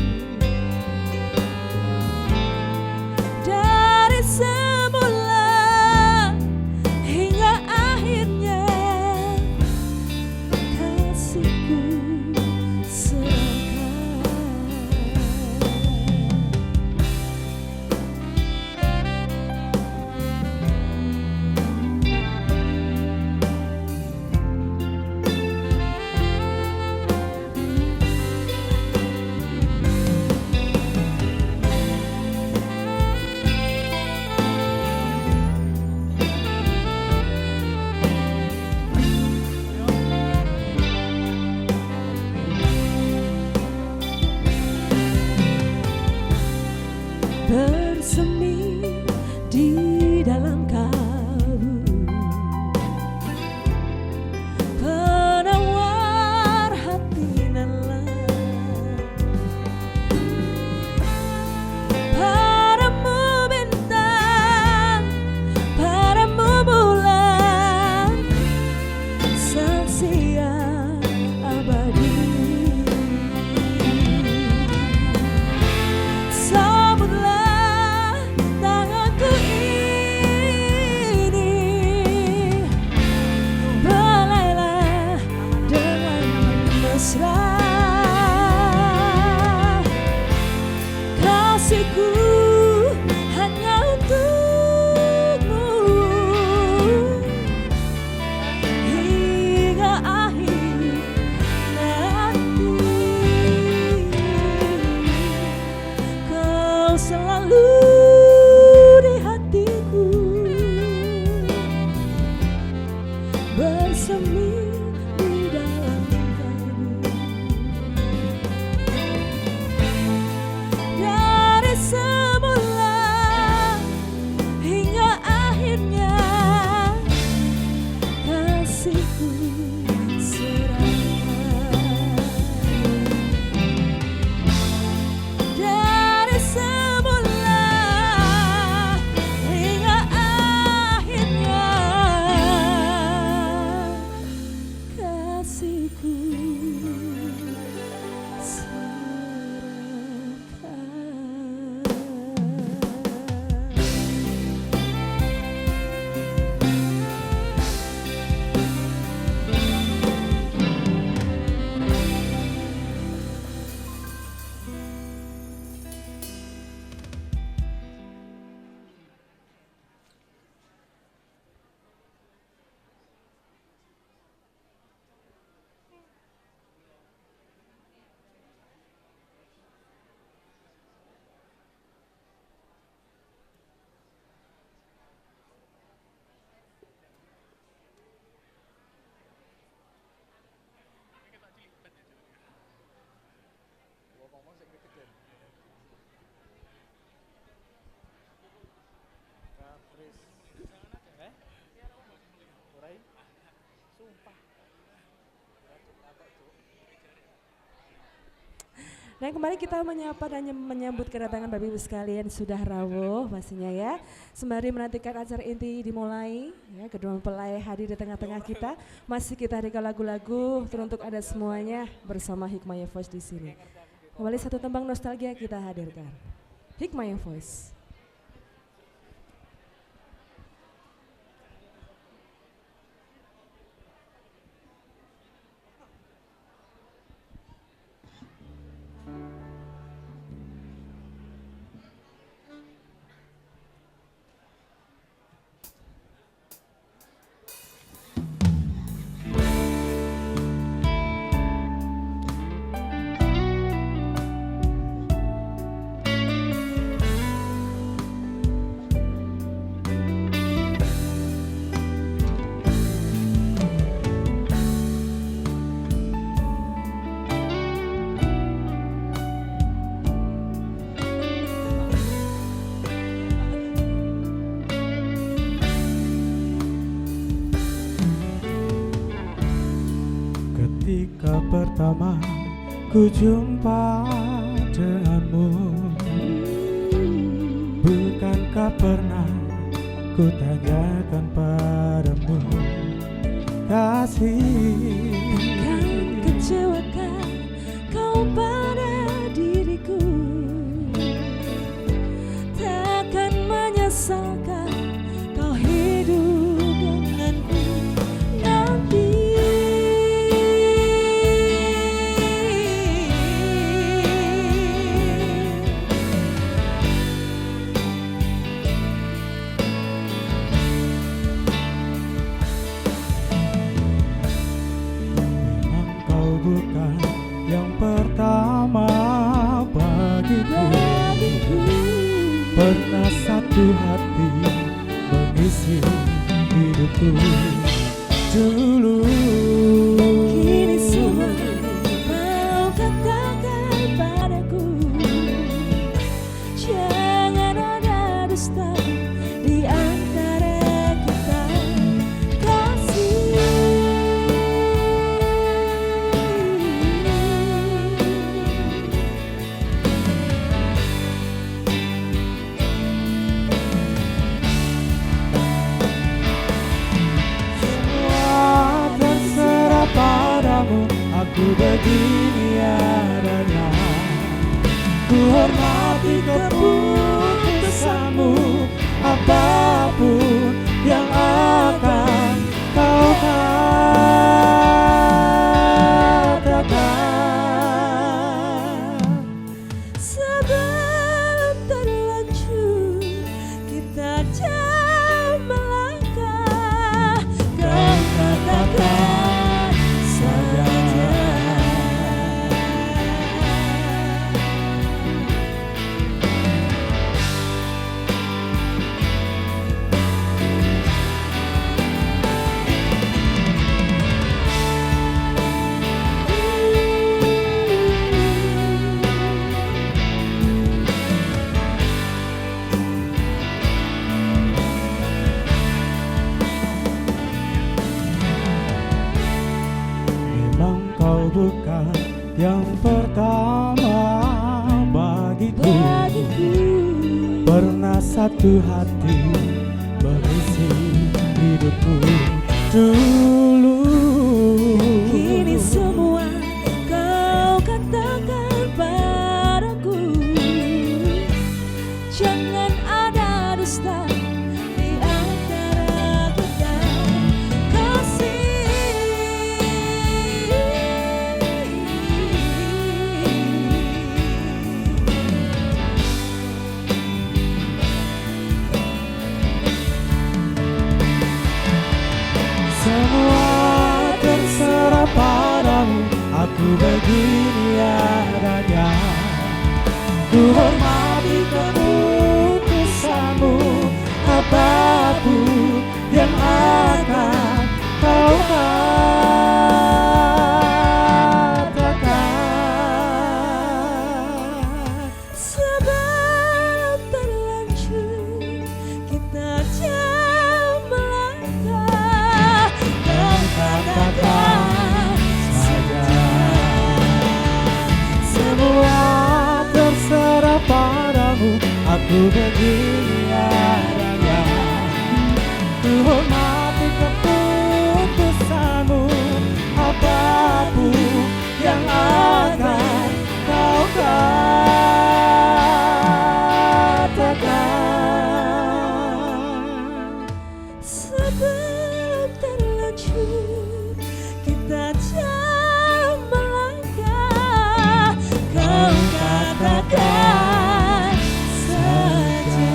Dan kembali kita menyapa dan menyambut kedatangan Bapak Ibu sekalian sudah rawuh pastinya ya. Sembari menantikan acara inti dimulai, ya, kedua mempelai hadir di tengah-tengah kita. Masih kita hadirkan lagu-lagu teruntuk ada semuanya bersama Hikmaya Voice di sini. Kembali satu tembang nostalgia kita hadirkan. Hikmaya Voice. Ketika pertama ku jumpa denganmu, bukankah pernah ku tanyakan padamu, kasih Takkan kecewakan kau pada diriku, takkan menyesalkan kau hidup denganku nanti. memang kau bukan yang pertama bagiku. Pernah satu hati mengisi hidupku dulu. Kini semua kau katakan padaku, jangan ada dusta di antara kita, kasih. Semua terserah padamu, aku begini adanya. Ku hormati keputusanmu, apapun yang akan kau katakan. Sebelum terlanjur kita jauh melangkah, kau katakan saja. Memang kau bukan yang pertama bagiku. Pernah satu hati mengisi hidupku dulu. Kini semua kau katakan padaku, jangan ada dusta di antara kita, kasih. Semua terserah padamu, aku begini adanya. Ku hormati keputusanmu, apapun yang akan kau katakan. Sebelum terlanjur kita jauh melangkah, kau katakan saja. ku begini adanya. Ku hormati keputusanmu, apapun yang akan kau katakan. Sebelum terlanjur kita jauh melangkah, kau katakan saja.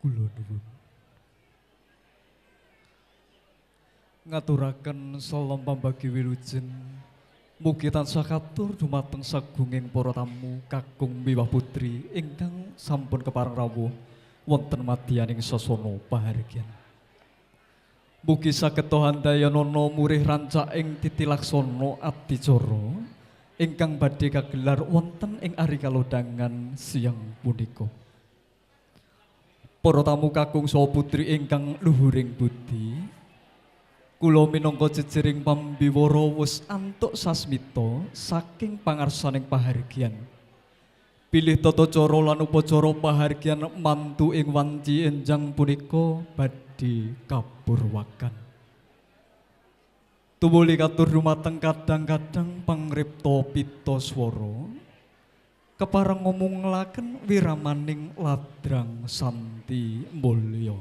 Kula nuwun ngaturaken salam pambagi wilujeng mugi tansah katur dumateng sagunging para tamu kakung miwah putri ingkang sampun kepareng rawuh wonten madyaning sasana pahargyan. Mugi saged handayana murih rancaking titilaksana adicara ingkang badhe kagelar wonten ing ari kalodhangan siang punika. Para tamu kakung saha putri ingkang luhuring budi, kula minangka jejering pambiwara wis antuk sasmita saking pangarsaning pahargyan. Pilih tata cara lan upacara pahargyan mantu ing wanci enjang punika badhe kapurwakan. Tumuli katur dumateng kadang-kadang pangripta pita swara kepareng ngomonglaken wiramaning ladrang santi mulya.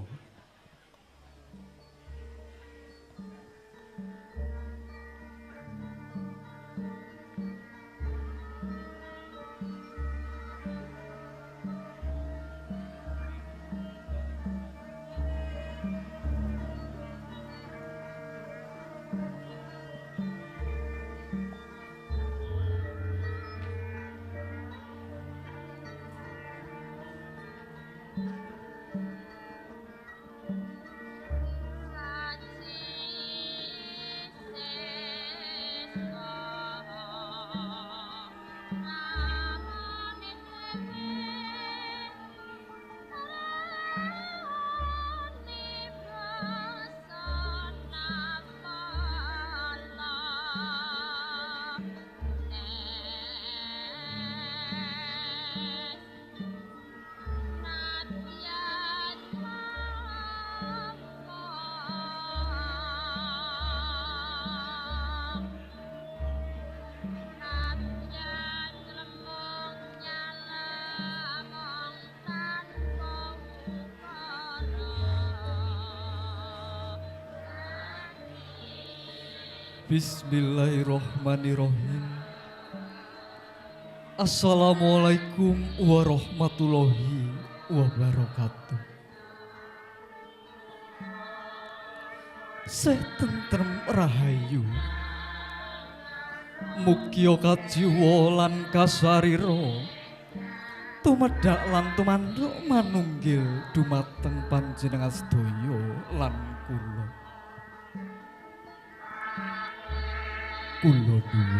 Bismillahirrahmanirrahim. Assalamualaikum warahmatullahi wabarakatuh. Setentrem rahayu, mugia kajiwa lan kasarira, tumedhak lan tumanduk manunggil dumateng panjenengan sedaya lan kula. Kula nuwun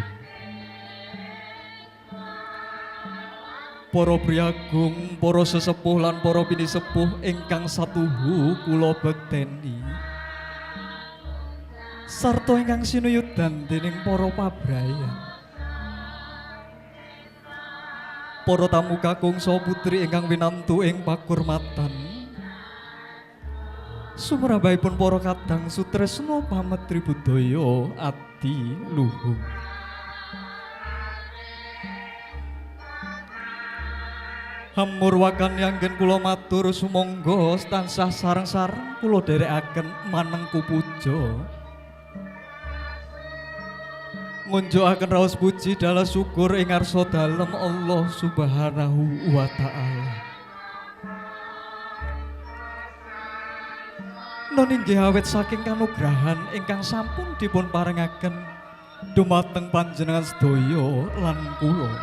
para priyagung, para sesepuh lan para pinisepuh ingkang satuhu kula bekteni sarta ingkang sinuyudan dening para pabrayan, para tamu kakung saha putri ingkang winantu ing pakurmatan, sumrambahipun para kadang sutresna pametri budaya ati luhung. Hamurwakan yanggen kula matur sumangga tansah sareng-sareng kula dherekaken manengku puja ngunjukaken raos puji dalah syukur ing ngarsa dalem Allah Subhanahu wa taala. Nun inggih awit saking kanugrahan ingkang sampun dipun paringaken dumateng panjenengan sedaya lan kula.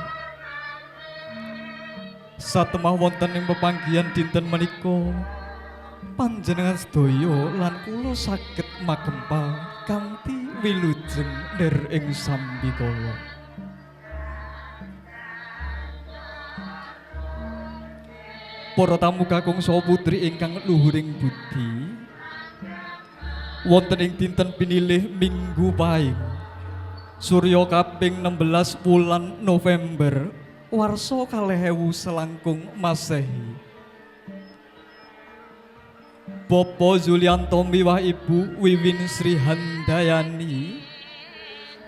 Satemah wonten ing pepanggihan dinten menika panjenengan sedaya lan kula saged makempal kanthi wilujeng nir ing sambikala. Para tamu kakung saha putri ingkang luhuring budi, wonten ing dinten pinilih Minggu Pahing Surya kaping 16 wulan November warsa 2000 Masehi, Bapak Julianto miwah Ibu Wiwin Sri Handayani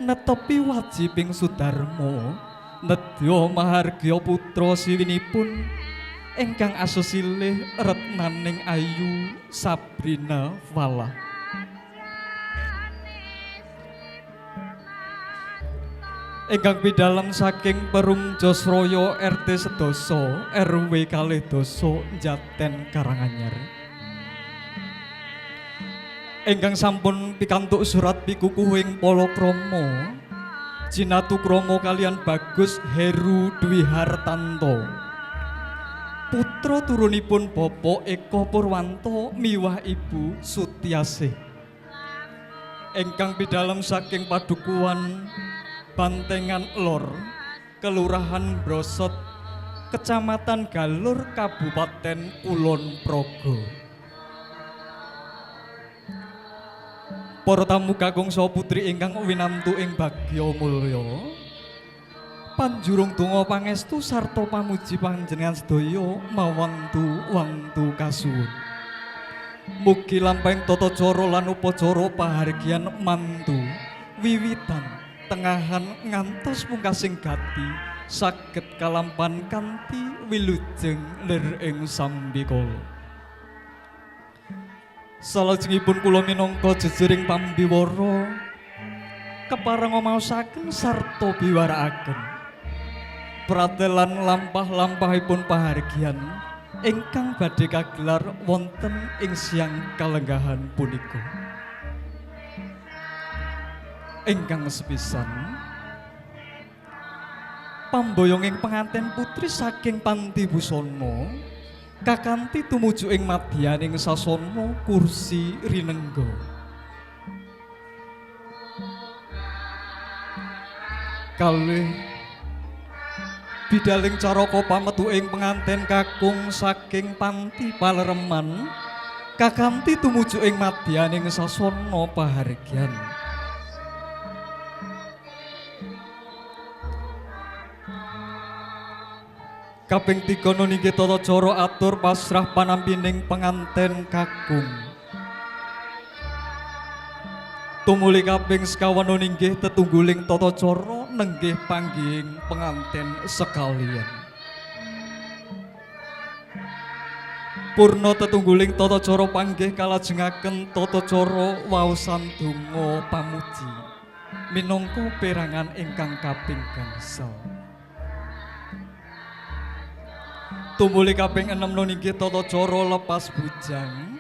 netepi wajibing Sudarmo nedya mahargya putra siwinipun ingkang asosilih retnaning ayu Sabrina Falah. Ingkang pidalem saking Perung Josroyo RT 11 RW 2 Jaten Karanganyar. Ingkang sampun pikantuk surat pikukuhing Palakrama Jinatukrama kalian Bagus Heru Dwi Hartanto, putra turunipun Bapak Eko Purwanto miwah Ibu Sutiasih. Ingkang pidalem saking Padukuhan Bantengan Lor, Kelurahan Brosot, Kecamatan Galur, Kabupaten Kulon Progo. Para tamu kakung saha putri ingkang winantu ing bagya mulya, panjurung donga pangestu sarta pamuji panjenengan sedaya mawantu-wantu kasuwun. Mugi lampahing tata cara lan upacara pahargyan mantu wiwitan tengahan ngantos pungkasing gati saged kalampan kanthi wilujeng lir ing sambikala. Salajengipun kula minangka jejering pambiwara kepareng maosaken sarta biwarakaken pratelan lampah-lampahipun pahargyan ingkang badhe kagelar wonten ing siang kalenggahan punika. Ingkang sepisan pamboyonging penganten putri saking Panti Busana kakanthi tumuju ing madyaning sasana kursi rinengga. Kalih bidaling caraka pametuking penganten kakung saking Panti Palereman kakanthi tumuju ing madyaning sasana pahargyan. Kaping 3 niki tata cara atur pasrah panampining penganten kakung. Tumuli kaping 51 inggih tetungguling tata cara nenggih panggihing penganten sekalian. Purna tetungguling tata cara panggih kalajengaken tata cara waosan donga pamuji minangka perangan ingkang kaping gangsal. Tumuli kaping 6 niki tata cara lepas bujang.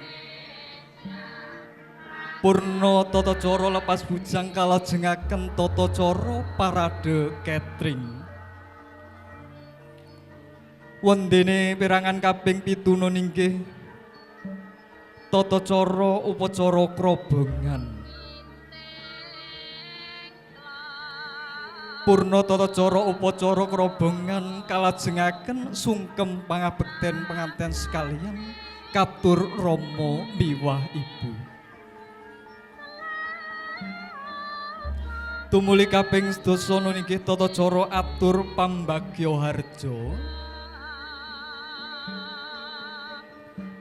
Purna tata cara lepas bujang kalajengaken tata cara parade catering. Wondene perangan kaping 7 niki tata cara upacara krobongan. Purna tata cara upacara krobongan kalajengaken sungkem pangabekten penganten sekalian katur rama miwah ibu. Tumuli kaping 8 niki tata cara atur pambagya harja.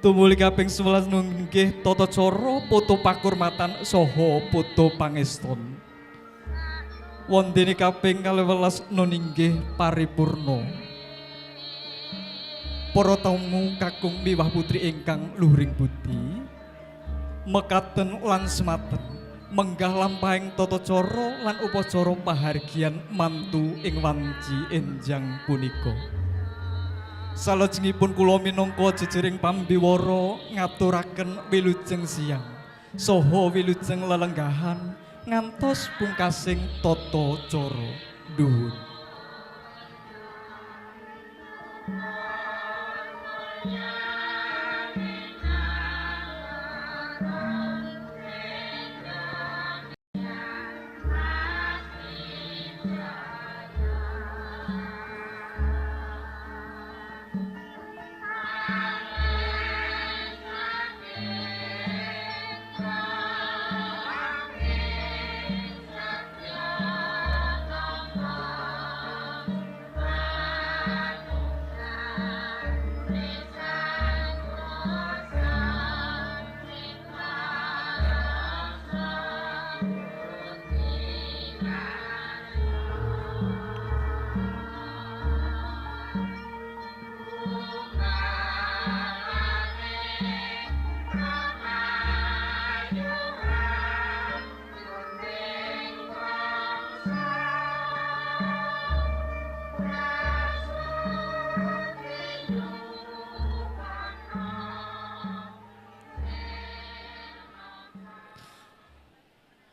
Tumuli kaping 11 nggih tata cara poto pakurmatan saha poto pangeston. Wondene kaping 12 inggih paripurna. Para tamu kakung miwah putri ingkang luhuring budi, mekaten lan sematen menggah lampahing tata cara lan upacara pahargyan mantu ing wanci enjang punika. Salajengipun kula minangka jejering pambiwara ngaturaken wilujeng siang saha wilujeng lelenggahan ngantos pungkasing tata cara dhuwur.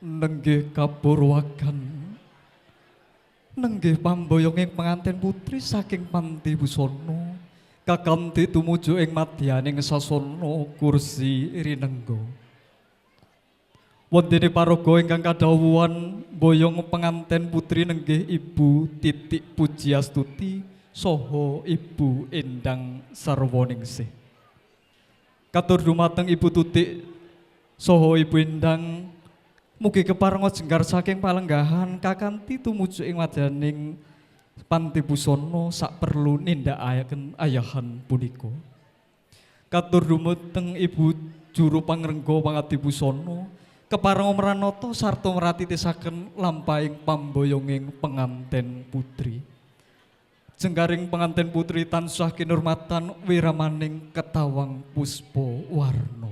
Nenggih kapurwakan nenggih pamboyonging pengantin putri saking Panti Busana kakanthi tumuju ing madyaning sasana kursi rinengga. Wondene paraga ingkang kadhawuhan boyong pengantin putri nenggih Ibu Titik Pujiastuti saha Ibu Endang Sarwaningsih. Katur dumateng Ibu Tutik saha Ibu Endang, mugi keparenga jenggar saking palenggahan kakanthi tumuju ing madyaning Panti Busana sak perlu nindakaken ayahan punika. Katur dumateng Ibu Juru Pangrengga Pangadi Busana, keparenga mranata sarta mratitisaken lampahing pamboyonging pengantin putri. Jenggaring pengantin putri tansah kinurmatan wiramaning ketawang puspa warna.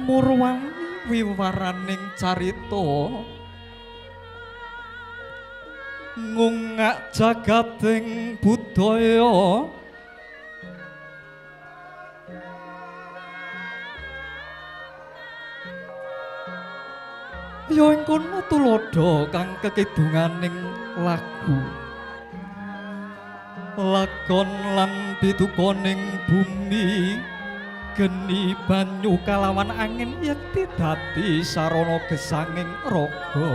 Murwani wiwaraning carita ngungak jagating budaya ya ing kono tulodo kang kekidunganing lagu lakon lan pitukoning bumi geni banyu kalawan angin yekti dadi sarana gesanging raga.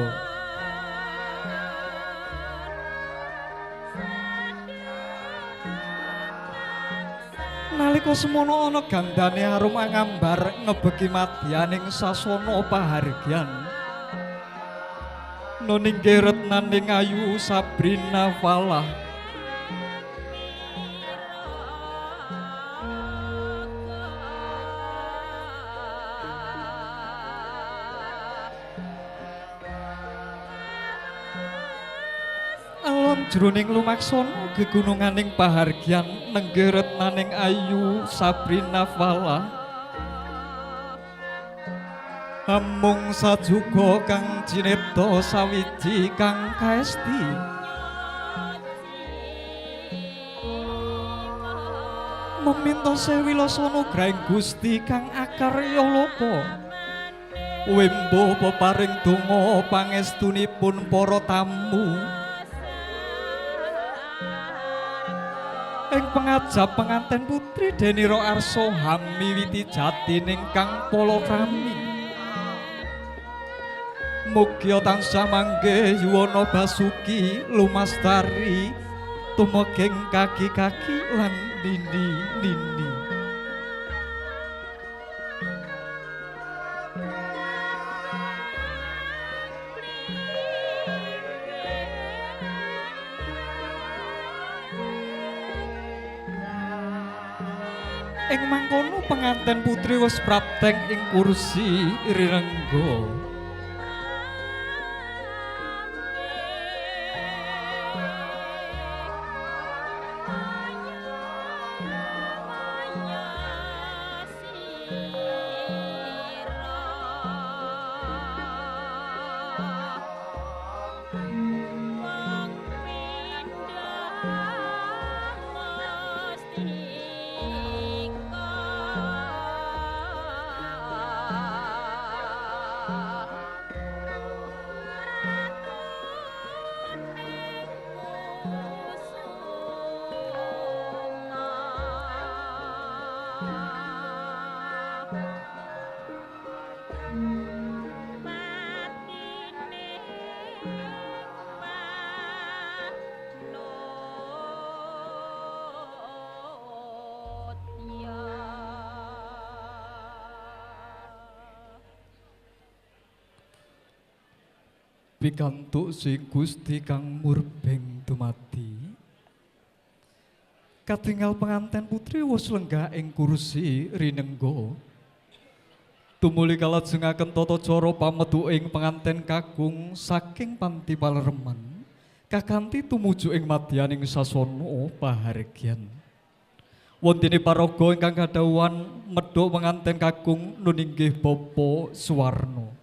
Nalika semono ana gandane arum angambar ngebeki madyaning sasana pahargyan. Nuningge retnaning ayu Sabrina Falah jroning lumaksana gegununganing pahargyan nenggih retnaning ayu Sabrina Falah amung sajuga kang cineta sawiji kang kaesti meminta sewilasana graing Gusti kang akarya loka wembo peparing donga pangestunipun para tamu ing pengajap pengantin putri Deniro Arso hamiwiti jatining kang palakrami Mugi tansah mangke yuwana basuki lumastari tumeging kaki-kaki lan nini-nini. Ing mangkono penganten putri wis prapteng ing kursi rirengga. Pikantuk sing Gusti kang murbeng dumati. Katingal penganten putri wis lenggah ing kursi rinengga. Tumuli kalajengaken tata cara pametuking penganten kakung saking panti palereman kakanthi tumuju ing madyaning sasana pahargyan. Wontene paraga ingkang kadhawuhan medhok penganten kakung nun inggih Bapa Suwarna.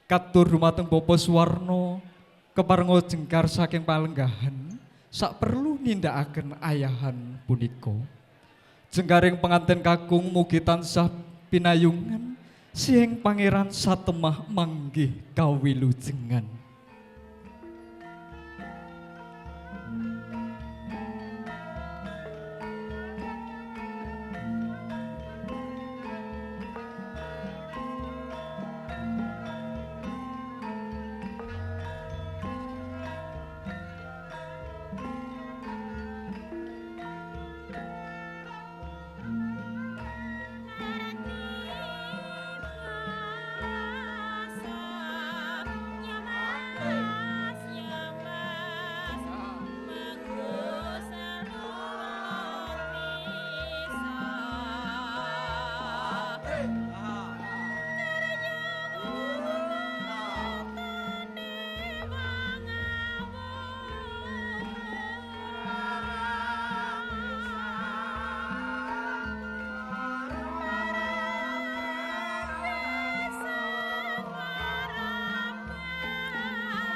Katur dumateng Bapa Suwarna keparenga jengkar saking palenggahan sak perlu nindakaken ayahan punika. Jengkaring penganten kakung mugi tansah pinayungan siing pangeran satemah manggih kawilujengan.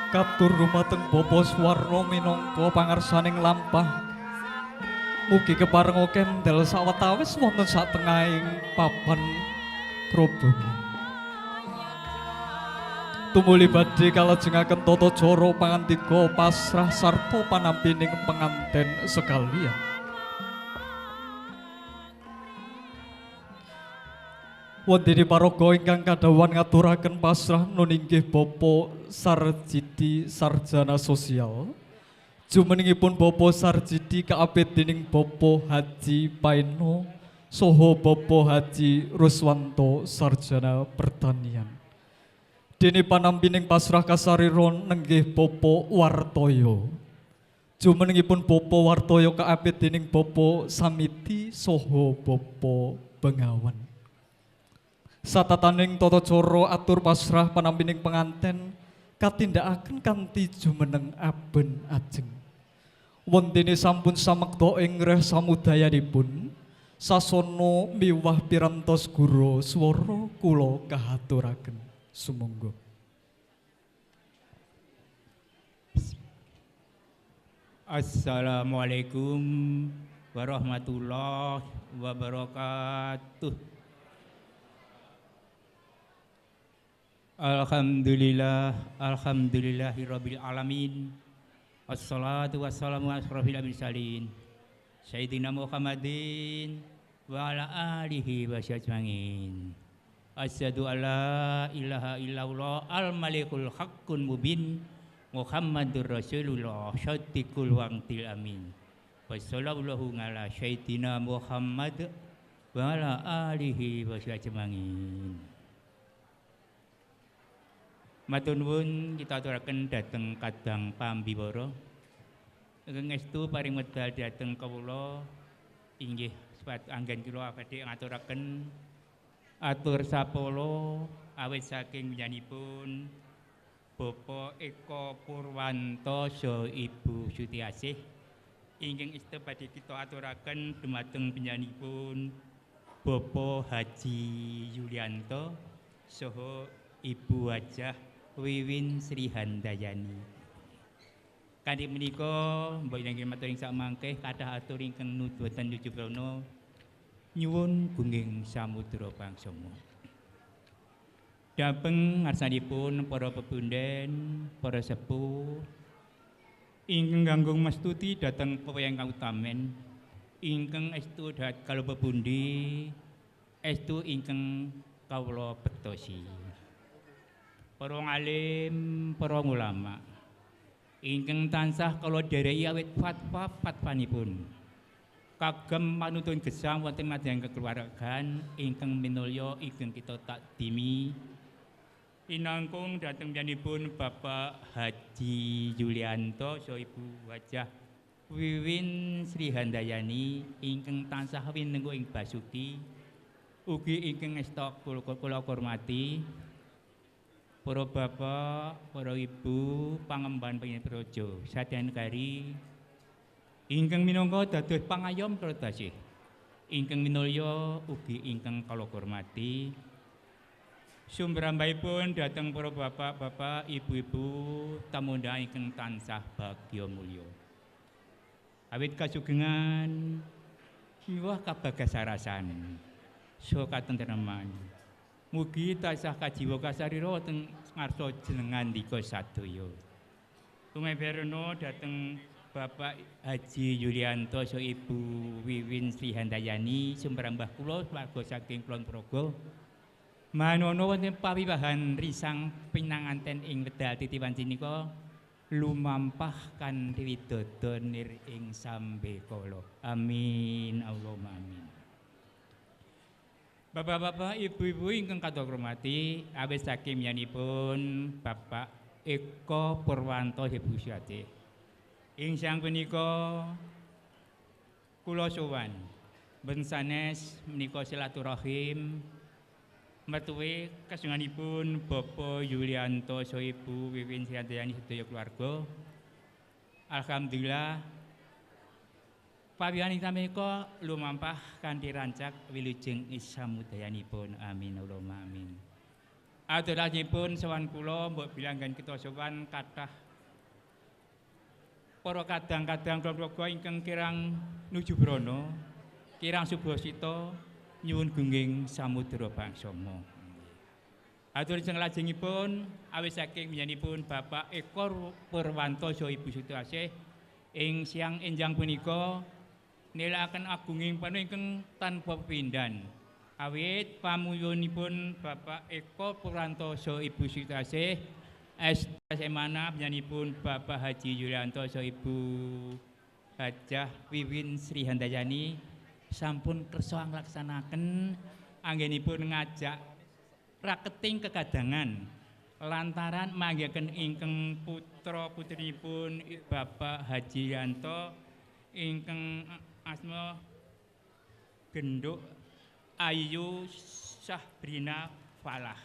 Katur dumateng Bapa Suwarna minangka pangarsaning lampah. Mugi keparenga kendel sawetawis wonten satengahing papan krobong. Tumuli badhe kalajengaken tata cara pangandika pasrah sarta panampining penganten sekalian. Wondene paraga ingkang kadhawuhan ngaturaken pasrah nun inggih Bapa Sarjidi Sarjana Sosial. Jumenengipun Bapa Sarjidi kaabet dening Bapa Haji Paino saha Bapa Haji Ruswanto Sarjana Pertanian. Dene panampining pasrah kasarira nenggih Bapa Wartoyo. Jumenengipun Bapa Wartoyo kaabet dening Bapa Samiti saha Bapa Bengawan. Satataning tata cara atur pasrah panampining penganten katindakaken kanthi jumeneng aben ajeng. Wontene sampun samekta ing reh samudayanipun sasana miwah pirantos guru swara kula kahaturaken sumangga. Assalamualaikum warahmatullahi wabarakatuh. Alhamdulillahirabbil alamin. Wassalatu wassalamu ala asyrofil mursalin Sayyidina Muhammadin wa ala alihi wa ajmain. Asyhadu alla ilaha illallah al-malikul haqqun mubin Muhammadur Rasulullah syaddiqul waqtil amin. Wa sallallahu ala sayyidina Muhammad wa ala alihi wa ajmain. Matur nuwun kita aturaken dhateng kadang pambibara. Ingkang estu paring medal dhateng kawula inggih sepatu anggen kula badhe ngaturaken atur sapala awit saking nyanipun Bapak Eko Purwanto saha Ibu Sutiasih ingkang estu badhe kita aturaken dumateng penyanipun Bapak Haji Yulianto saha Ibu Hajah Wiwin Sri Handayani. Kanthi menika mbok ingkang matur ing samangke kathah atur ingkang nuduhaken Yujubrana nyuwun gungging samudra pangsama. Dhateng ngarsanipun para pepunden, para sepuh ingkang ganggung mastuti dhateng pepayang kautamen ingkang estu dhat kalau pepundi estu ingkang kawula bektosi. Para ngalim, para ulama ingkang tansah kula dhereki awit fatwa-fatwanipun kagem manuntun gesang wonten madya kekeluargaan ingkang minulya ingkang kita takdimi inangkung dhateng piyambakipun Bapak Haji Yulianto saha Ibu Hajah Wiwin Sri Handayani ingkang tansah winengku ing basuki ugi ingkang esta kula hormati para bapak, para ibu, pangemban pengin projo, sadyan kari, ingkang minangka dados pangayom tasih, ingkang minulya ugi ingkang kula hormati, sumberambahipun dhateng para bapak-bapak, ibu-ibu, tamu undangan ingkang tansah bagya mulya. Awit kasugengan, miwah kabagasarasan, saha katentreman. Mugi tansah kajiwa kasarira teng ngarsa jenengandika sadaya. Tumeberno dhateng Bapak Haji Yulianto saha Ibu Wiwin Sri Handayani sumberambah kula warga saking Kulon Progo. Manono wonten pawiwahan risang pinanganten ing wedal titiwan sinika lumampah kanthi widodon nir ing sambekala. Amin Allahumma amin. Bapak-bapak, ibu-ibu ingkang katut hormati, awit saking myanipun Bapak Eko Purwanto Ibu Sutiasih. Ing sang punika kula sowan ben sanes menika silaturahim metuwi kasunganipun Bapak Yulianto saha Ibu Wiwin Sri Handayani sedaya keluarga. Alhamdulillah pawiyaning menika lumampah kanthi rancak wilujeng isamudayanipun. Amin Allahumma amin. Aturipun sowan kula mbok bilanggan kita sowan kathah para kadang-kadang keluarga ingkang kirang nuju brana, kirang subhasita nyuwun gungging samudra bangsama. Atur jeng lajengipun awit saking miyanipun Bapak Eko Purwanto saha Ibu Sutiasih ing siang enjang punika nilakaken agunging panu ingkang tanpa pepindhan. Awit pamuyunipun Bapak Eko Purwanto saha Ibu Sutiasih semana panjenenganipun Bapak Haji Yulianto saha Ibu Hajah Wiwin Sri Handayani sampun kersa nglaksanaken anggenipun ngajak raketing kegadangan lantaran manggihaken ingkang putra putrinipun Bapak Haji Yulianto ingkang asma Genduk Ayu Sabrina Falah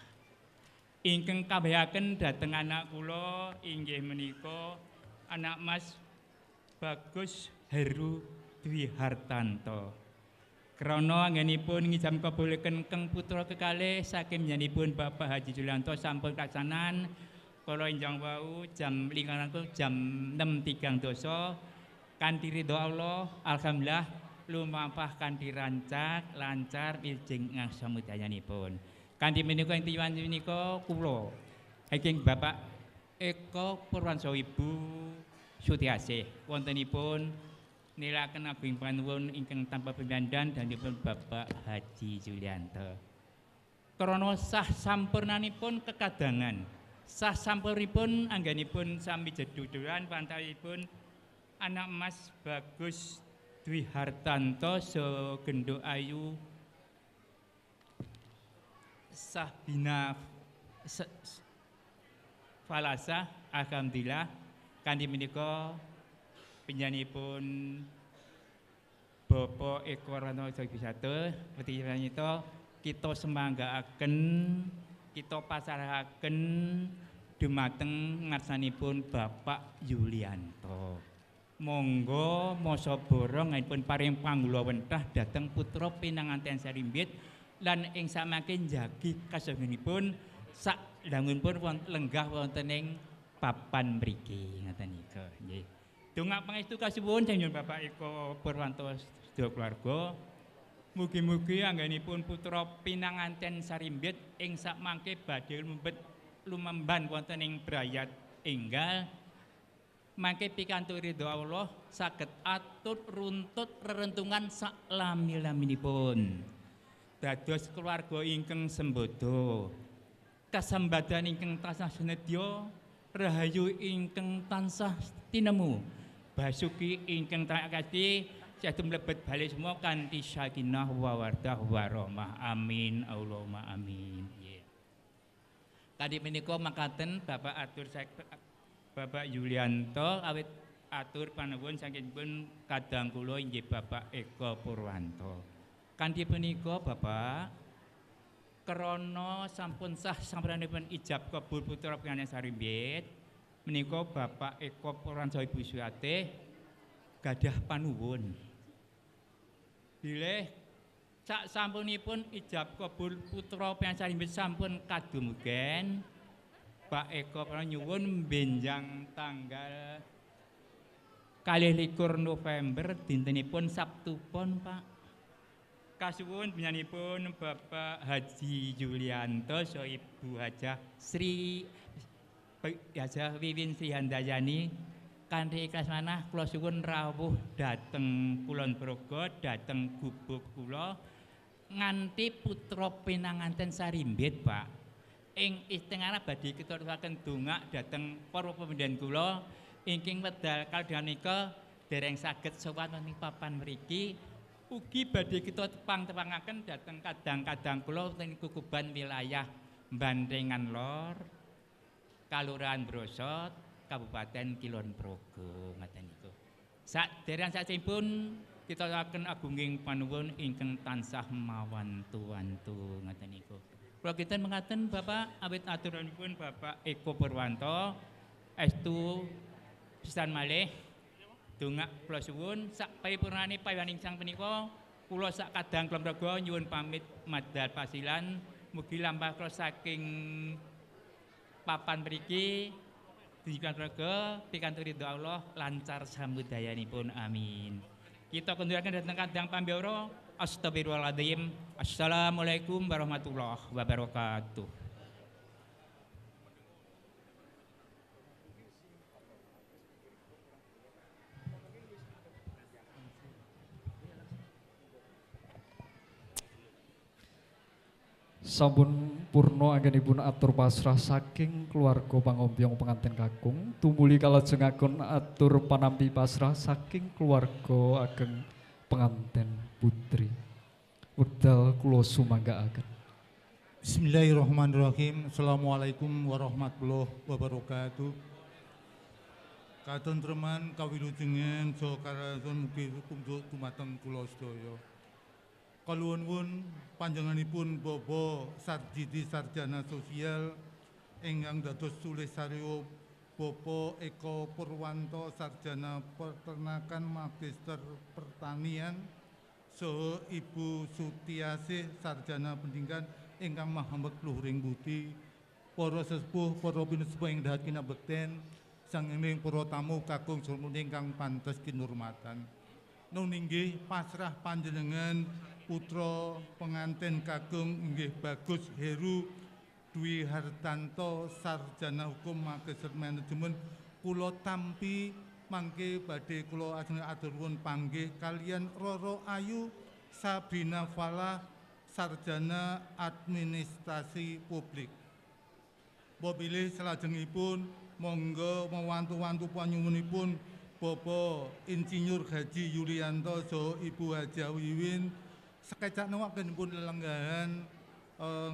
ingkang kabehaken dhateng anak kula inggih menika anak Mas Bagus Heru Dwi Hartanto. Krana anggenipun ngijam kabulken keng putra kekalih saking nyanipun Bapak Haji Yulianto sampun kalaksanan kala enjang wau jam 6.30 kanthi ridho Allah alhamdulillah lumampah kanthi rancak lancar wilujeng ngasamudayanipun. Kanthi menika ing tiwan menika kula saking Bapak Eko Purwanto Ibu Sutiasih wontenipun nilakaken ageng panuwun ingkang tanpa pemandhan danipun Bapak Haji Yulianto. krana sah sampurnanipun kekadangan, sah sampurnipun anggenipun sami jeduduran pantahipun anak Mas Bagus Dwi Hartanto so Gendo Ayu Sabina Falasa, alhamdulillah kanthi menika penyanipun Bapak Eko Rano Soibisate Petitranito kita semanggaaken, kita pasarahaken dumateng ngarsanipun Bapak Yulianto. Monggo masa borong ngipun paring panggula wentah dhateng putra pinanganten Sarimbit lan ing samangke njagi kasengipun sak dangunipun wonten lenggah wonten ing papan mriki ngaten nika nggih. Donga pangestu kasuwun Sang Bapak Eko Purwanto sedaya keluarga. Mugi-mugi anggenipun putra pinanganten Sarimbit ing sakmangke badhe lumemban wonten ing brayat enggal mangke pikantuk ridho Allah saged atur runtut rerentungan saklami-laminipun. Dados keluarga ingkang sembodo, kasambadan ingkang tansah sinedya, rahayu ingkang tansah tinemu, basuki ingkang taati saged mlebet bali semua kanthi sakinah wawardah warahmah. Amin Allahumma amin. Tadi menika makaten Bapak atur Bapak Yulianto awit atur panuwun saking kadang kula inggih Bapak Eko Purwanto. Kanthi punika Bapak krana sampun sah sampunipun ijab kabul putra pinanganten Sarimbit menika Bapak Eko Purwanto Ibu Suyatih gadah panuwun bilih sak sampunipun ijab kabul putra pinanganten Sarimbit sampun kadumugen Pak Eko nyuwun benjang tanggal 24 November dintenipun Sabtu pon Pak. Kasuwun benjanipun Bapak Haji Yulianto so Ibu Hajah Sri Hajah Wiwin Sri Handayani kanthi ikhlas manah kula suwun rawuh dhateng Kulon Progo dhateng gubuk kula nganti putra pinanganten Sarimbit Pak. Ing istengana badhe kita aturaken donga dhateng para pemindhan kula ingkang wedal kaldanika dereng saged sowan ing papan mriki ugi badhe kita tepang-tepangaken dhateng kadang-kadang kula ing kukuban wilayah Bandengan Lor, Kalurahan Brosot, Kabupaten Kulon Progo ngaten niku. Sadereng saksipun kita aturaken agunging panuwun ingkang tansah mawantu-wantu ngaten niku. Kula kinten mengaten Bapak awit aturanipun Bapak Eko Purwanto estu pisan malih donga kula suwun sak paripurnane payaning sang punika kula sak kadang keluarga nyuwun pamit madhal pasilan mugi lampah kula saking papan mriki dikan keluarga pikantuk ridho Allah lancar sambudayanipun amin. Kita konduraken dhateng kadang pambiyara. Astagfirullahaladzim. Assalamualaikum warahmatullahi wabarakatuh. Sampun purna anggenipun atur pasrah saking keluarga pangombyong pengantin kakung tumuli kalajengaken atur panampi pasrah saking keluarga ageng pengantin putri. Wekdal kula sumanggaaken. Bismillahirrahmanirrahim. Assalamualaikum warahmatullahi wabarakatuh. Katentreman kawilujengan saha karasan mugi kumjuk dumateng kula sedaya. Kaluwun panjenenganipun Bapak Sarjiti Sarjana Sosial ingkang dados tulisarya Bapak Eko Purwanto Sarjana Peternakan Magister Pertanian saha Ibu Sutiasih Sarjana Pendidikan ingkang maha luhuring budi, para sesepuh, para pinusepuh ing dahat kinabekten, sanging para tamu kakung sareng ingkang pantes kinurmatan. Nun inggih pasrah panjenengan putra pengantin kakung inggih Bagus Heru Dwi Hartanto Sarjana Hukum Magister Manajemen kula tampi mangke badhe kula ajeng atur nuwun panggih kalian Roro Ayu Sabina Falah sarjana administrasi publik. Mbok bilih salajengipun monggo mewantu-wantu panyuwunipun Bapak Insinyur Haji Yulianto saha Ibu Haja Wiwin sekecak newakenipun lelenggahan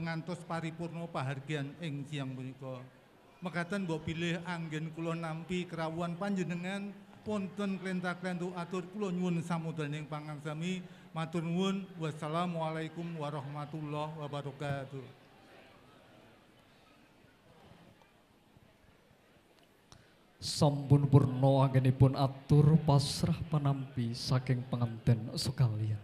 ngantos paripurna pahargyan ing siang punika. Mekaten mbok bilih anggen kula nampi kerawuhan panjenengan wonten klenta-klentu atur kula nyuwun samudaning pangangsami. Matur nuwun. Wassalamualaikum warahmatullahi wabarakatuh. Sampun purna anggenipun atur pasrah panampi saking penganten sekalian.